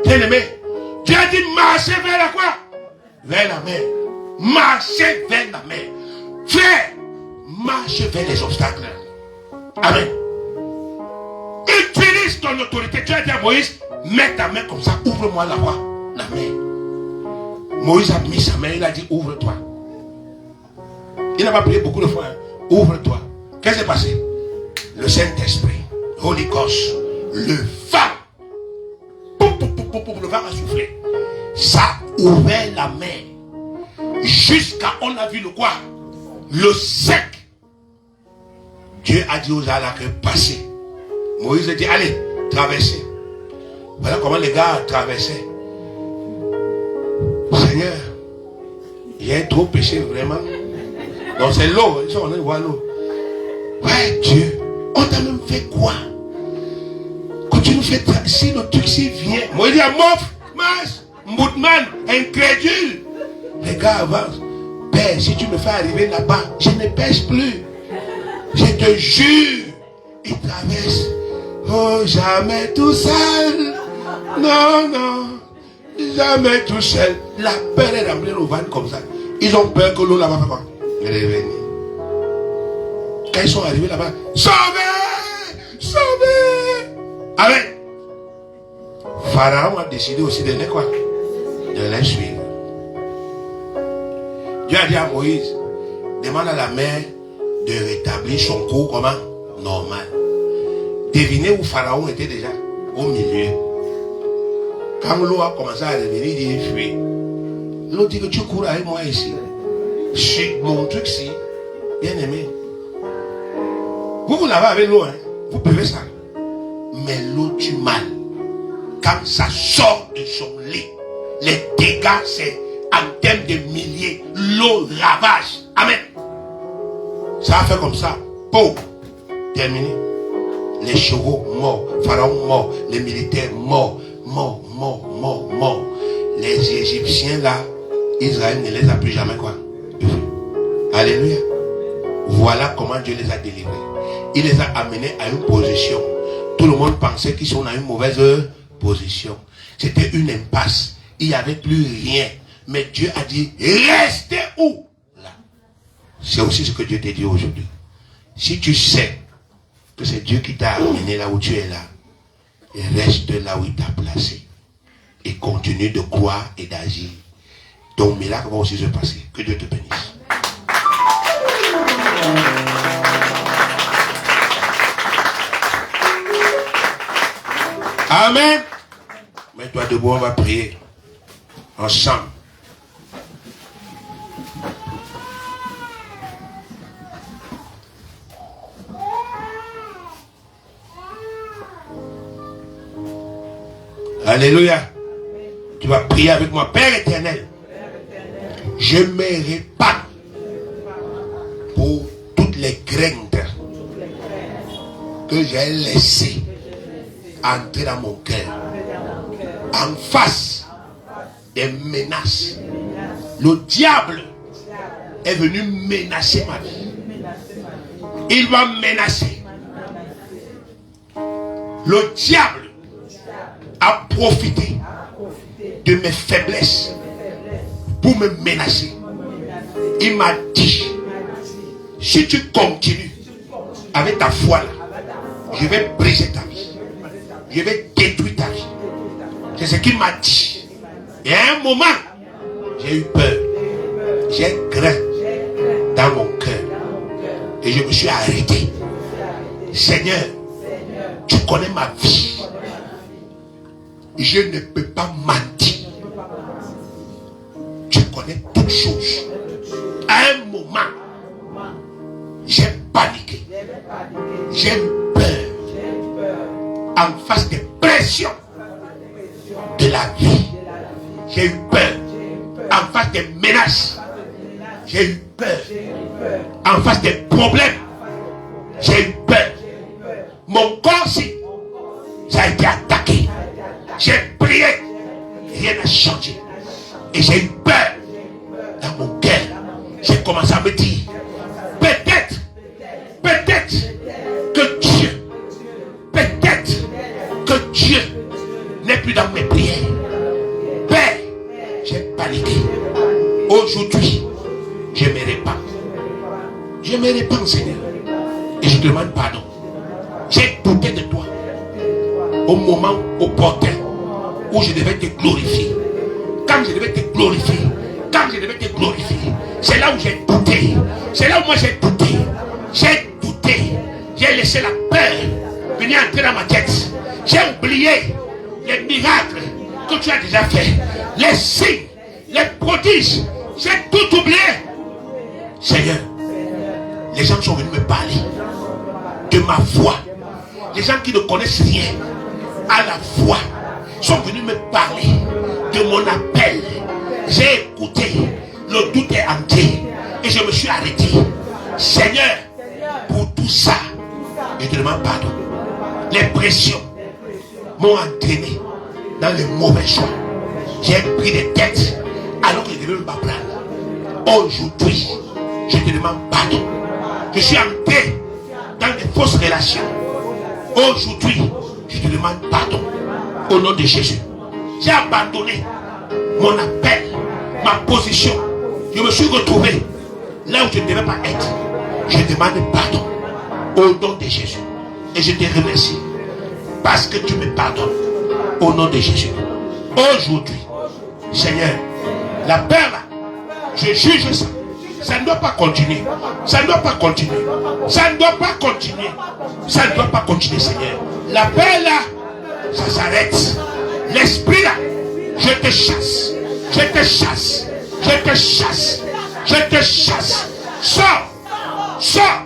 Bien aimé, Dieu a dit marcher vers la quoi? Vers la mer. Marcher vers la mer. Frère, marche vers les obstacles. Amen. Utilise ton autorité. Tu as dit à Moïse, mets ta main comme ça, ouvre-moi la voie. La mer. Moïse a mis sa main, il a dit ouvre-toi. Il n'a pas prié beaucoup de fois. Hein. Ouvre-toi. Qu'est-ce qui s'est passé? Le Saint-Esprit, Holy Ghost, le vent. Le vent a soufflé. Ça a ouvert la mer. Jusqu'à on a vu le quoi? Le sec. Dieu a dit aux Alains passer. Moïse a dit allez, traversez. Voilà comment les gars traversaient. Seigneur, j'ai trop péché vraiment. Donc c'est l'eau, on est voir l'eau. Ouais Dieu, on t'a même fait quoi? Quand tu nous fais si le truc s'y vient. Moi il dit à mof, mas, moutman, incrédule. Les gars avancent. Père, si tu me fais arriver là-bas, je ne pêche plus. Je te jure. Il traverse. Oh, jamais tout seul. Non, non. Jamais tout seul. La peur est remplie au van comme ça. Ils ont peur que l'eau là-bas fait quoi? Revenir. Quand ils sont arrivés là-bas, sauvez! Sauvez! Amen. Pharaon a décidé aussi de quoi? De les suivre. Dieu a dit à Moïse, demande à la mer de rétablir son cours comment? Normal. Devinez où Pharaon était déjà? Au milieu. Quand l'eau a commencé à revenir, il dit fuis. L'eau dit que tu cours avec moi ici. Mon truc si, bien aimé. Vous l'avez avec l'eau, hein? Vous buvez ça. Mais l'eau tue mal. Quand ça sort de son lit, les dégâts c'est en termes de milliers. L'eau ravage. Amen. Ça a fait comme ça. Pauvre. Terminé. Les chevaux morts. Pharaon mort. Les militaires morts. Morts. Les Égyptiens là, Israël ne les a plus jamais quoi. Alléluia. Voilà comment Dieu les a délivrés. Il les a amenés à une position. Tout le monde pensait qu'ils sont dans une mauvaise position. C'était une impasse. Il n'y avait plus rien. Mais Dieu a dit, restez où? Là. C'est aussi ce que Dieu te dit aujourd'hui. Si tu sais que c'est Dieu qui t'a amené là où tu es là, reste là où il t'a placé. Et continue de croire et d'agir. Ton miracle va aussi se passer. Que Dieu te bénisse. Amen. Mets-toi debout, on va prier ensemble. Alléluia. Tu vas prier avec moi. Père éternel, je me répands pour toutes les craintes que j'ai laissées entrer dans mon cœur. En face des menaces. Le diable est venu menacer ma vie. Il va menacer. Le diable a profité de mes faiblesses pour me menacer. Il m'a dit, si tu continues avec ta foi là, je vais briser ta vie. Je vais détruire ta vie. C'est ce qu'il m'a dit. Et à un moment, j'ai eu peur. J'ai craint dans mon cœur. Et je me suis arrêté. Seigneur, Tu connais ma vie. Je ne peux pas mentir. Tu connais toutes choses. À un moment, j'ai paniqué. J'ai eu peur. En face des pressions de la vie. J'ai eu peur. En face des menaces. J'ai eu peur. En face des problèmes. J'ai eu peur. Mon corps, si, ça a été attaqué. J'ai prié. Rien n'a changé. Et j'ai eu peur. Dans mon cœur, j'ai commencé à me dire, peut-être que Dieu n'est plus dans mes prières. Père, j'ai paniqué. Aujourd'hui, je me répands. Je me répands, Seigneur. Et je demande pardon. J'ai douté de toi. Au moment opportun où je devais te glorifier. Quand je devais te glorifier. C'est là où j'ai douté. C'est là où moi j'ai douté. J'ai douté. J'ai laissé la peur venir entrer dans ma tête. J'ai oublié les miracles que tu as déjà fait. Les signes, les prodiges. J'ai tout oublié. Seigneur, les gens sont venus me parler de ma foi. Les gens qui ne connaissent rien à la foi sont venus me parler de mon appel. J'ai écouté. Le doute est entier. Et je me suis arrêté. Seigneur, pour tout ça, je te demande pardon. Les pressions m'ont entraîné dans les mauvais choix. J'ai pris des têtes alors que je devais me prendre. Aujourd'hui, je te demande pardon. Je suis entré dans des fausses relations. Aujourd'hui, je te demande pardon. Au nom de Jésus. J'ai abandonné mon appel, ma position. Je me suis retrouvé là où je ne devais pas être. Je demande pardon au nom de Jésus. Et je te remercie parce que tu me pardonnes au nom de Jésus. Aujourd'hui, Seigneur, la peur là, je juge ça. Ça ne doit pas continuer. Ça ne doit pas continuer. Ça ne doit pas continuer. Ça ne doit pas continuer, Seigneur. La peur là, ça s'arrête. L'esprit là, je te chasse. Je te chasse. Je te chasse. Je te chasse. Sors. Sors.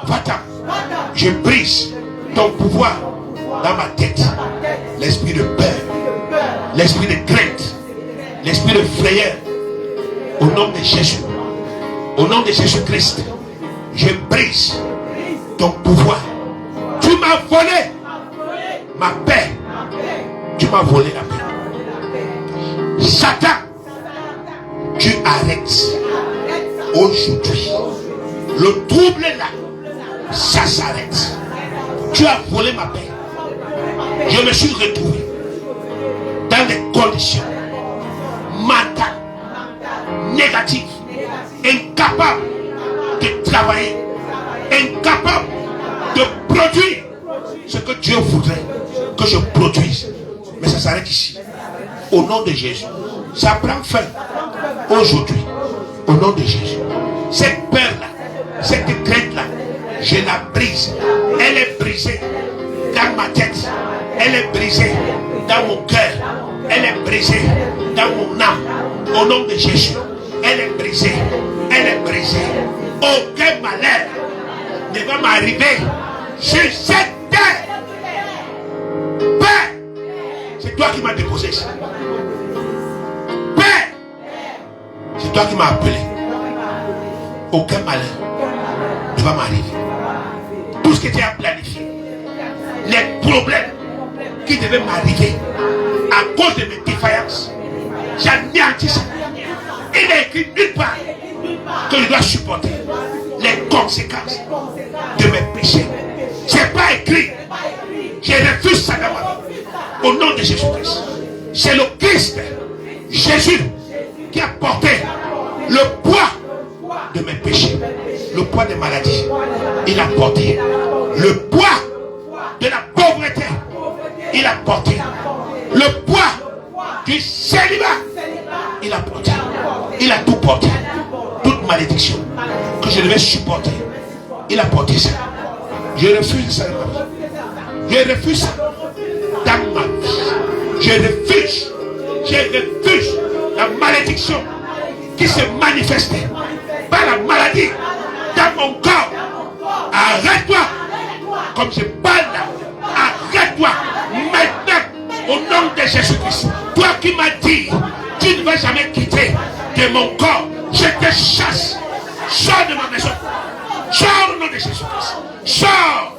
Va-t'en. Je brise ton pouvoir dans ma tête. L'esprit de peur. L'esprit de crainte. L'esprit de frayeur. Au nom de Jésus. Au nom de Jésus-Christ. Je brise ton pouvoir. Tu m'as volé ma paix. Tu m'as volé la paix. Satan, tu arrêtes aujourd'hui. Le trouble là, ça s'arrête. Tu as volé ma paix. Je me suis retrouvé dans des conditions mentales, négatives, incapable de travailler, incapable de produire ce que Dieu voudrait que je produise. Mais ça s'arrête ici. Au nom de Jésus. Ça prend fin aujourd'hui. Au nom de Jésus. Cette peur-là, cette crainte-là, je la brise. Elle est brisée dans ma tête. Elle est brisée dans mon cœur. Elle est brisée dans mon âme. Au nom de Jésus. Elle est brisée. Elle est brisée. Aucun malheur ne va m'arriver sur cette terre. Père, c'est toi qui m'as déposé ça. Père, c'est toi qui m'as appelé. Aucun malheur ne va m'arriver. Tout ce que tu as planifié, les problèmes qui devaient m'arriver à cause de mes défaillances, j'anéantis ça. Il est écrit nulle part que je dois supporter les conséquences de mes péchés. C'est pas écrit. Je refuse ça dans ma vie. Au nom de Jésus-Christ. C'est le Christ, Jésus, qui a porté le poids de mes péchés, le poids des maladies. Il a porté le poids de la pauvreté. Il a porté le poids du célibat. Il a porté. Il a tout porté. Toute malédiction que je devais supporter. Il a porté ça. Je refuse ça. Je refuse ça dans ma vie. Je refuse la malédiction qui se manifeste par la maladie dans mon corps. Arrête-toi. Comme je parle là, arrête-toi maintenant au nom de Jésus-Christ. Toi qui m'as dit, tu ne vas jamais quitter de mon corps. Je te chasse. Sors de ma maison. Sors au nom de Jésus-Christ. Sors.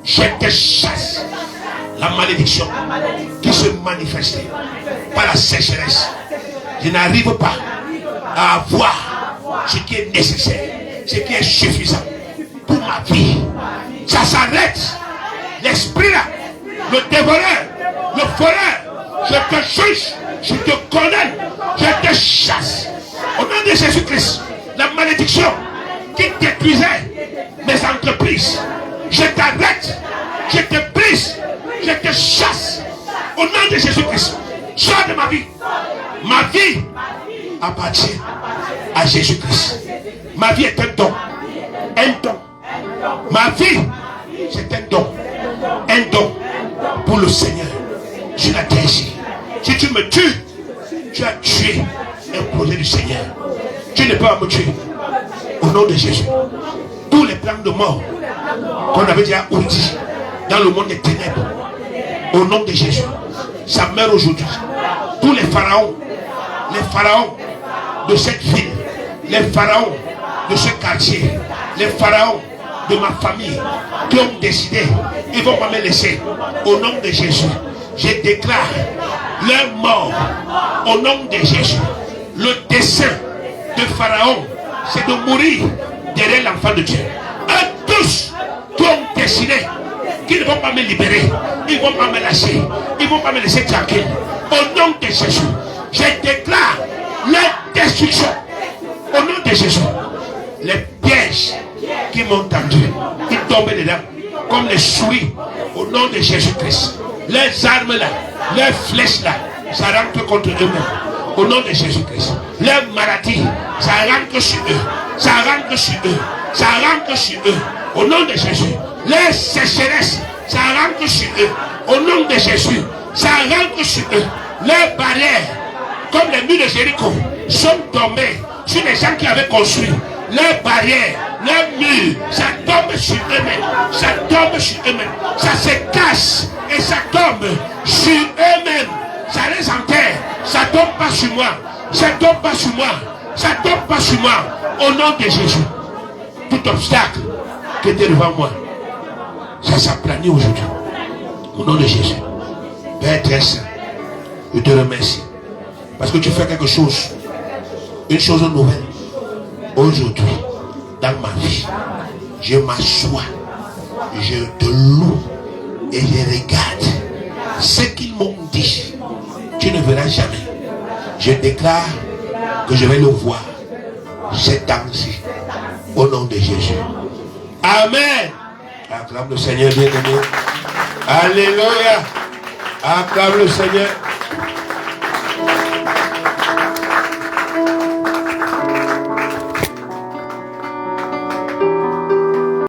Je te chasse. La malédiction qui se manifeste par la sécheresse. Je n'arrive pas à avoir ce qui est nécessaire, ce qui est suffisant pour ma vie. Ça s'arrête. L'esprit là, le dévoreur, le voleur, je te juge, je te condamne, je te chasse. Au nom de Jésus-Christ, la malédiction qui détruisait mes entreprises, je t'arrête, je te brise, je te chasse. Au nom de Jésus-Christ, sors de ma vie. Ma vie appartient à Jésus-Christ. Ma vie est un don. Un don. Ma vie, c'est un don. Un don pour le Seigneur. Je la terre ici. Si tu me tues, tu as tué un projet du Seigneur. Tu ne peux pas me tuer. Au nom de Jésus. Tous les plans de mort qu'on avait déjà ourdis dans le monde des ténèbres. Au nom de Jésus. Ça meurt aujourd'hui. Tous les pharaons de cette ville, les pharaons de ce quartier, les pharaons de ma famille qui ont décidé, ils ne vont pas me laisser. Au nom de Jésus, je déclare leur mort. Au nom de Jésus, le dessein de Pharaon, c'est de mourir derrière l'enfant de Dieu. Eux tous qui ont décidé qu'ils ne vont pas me libérer, ils ne vont pas me lâcher, ils ne vont pas me laisser tranquille. Au nom de Jésus, je déclare leur destruction. Au nom de Jésus, les pièges qui m'ont tendu, ils tombent dedans comme les souris. Au nom de Jésus-Christ, leurs armes là, leurs flèches là, ça rentre contre eux-mêmes. Au nom de Jésus-Christ, leur maladie, ça rentre sur eux, ça rentre sur eux, ça rentre sur eux. Au nom de Jésus, leur sécheresse, ça rentre sur eux. Au nom de Jésus, ça rentre sur eux. Leurs barrières, comme les murs de Jéricho, sont tombés sur les gens qui avaient construit. Leurs barrières, leurs murs, ça tombe sur eux-mêmes. Ça tombe sur eux-mêmes. Ça se casse et ça tombe sur eux-mêmes. Ça reste en terre. Ça tombe pas sur moi. Ça tombe pas sur moi. Ça tombe pas sur moi. Au nom de Jésus. Tout obstacle qui était devant moi, ça s'aplanit aujourd'hui. Au nom de Jésus. Père très saint, je te remercie. Parce que tu fais quelque chose. Une chose nouvelle. Aujourd'hui, dans ma vie, je m'assois, je te loue et je regarde ce qu'ils m'ont dit. Tu ne verras jamais. Je déclare que je vais le voir cette temps-ci. Au nom de Jésus. Amen. Acclame le Seigneur bien-aimé. Alléluia. Acclame le Seigneur.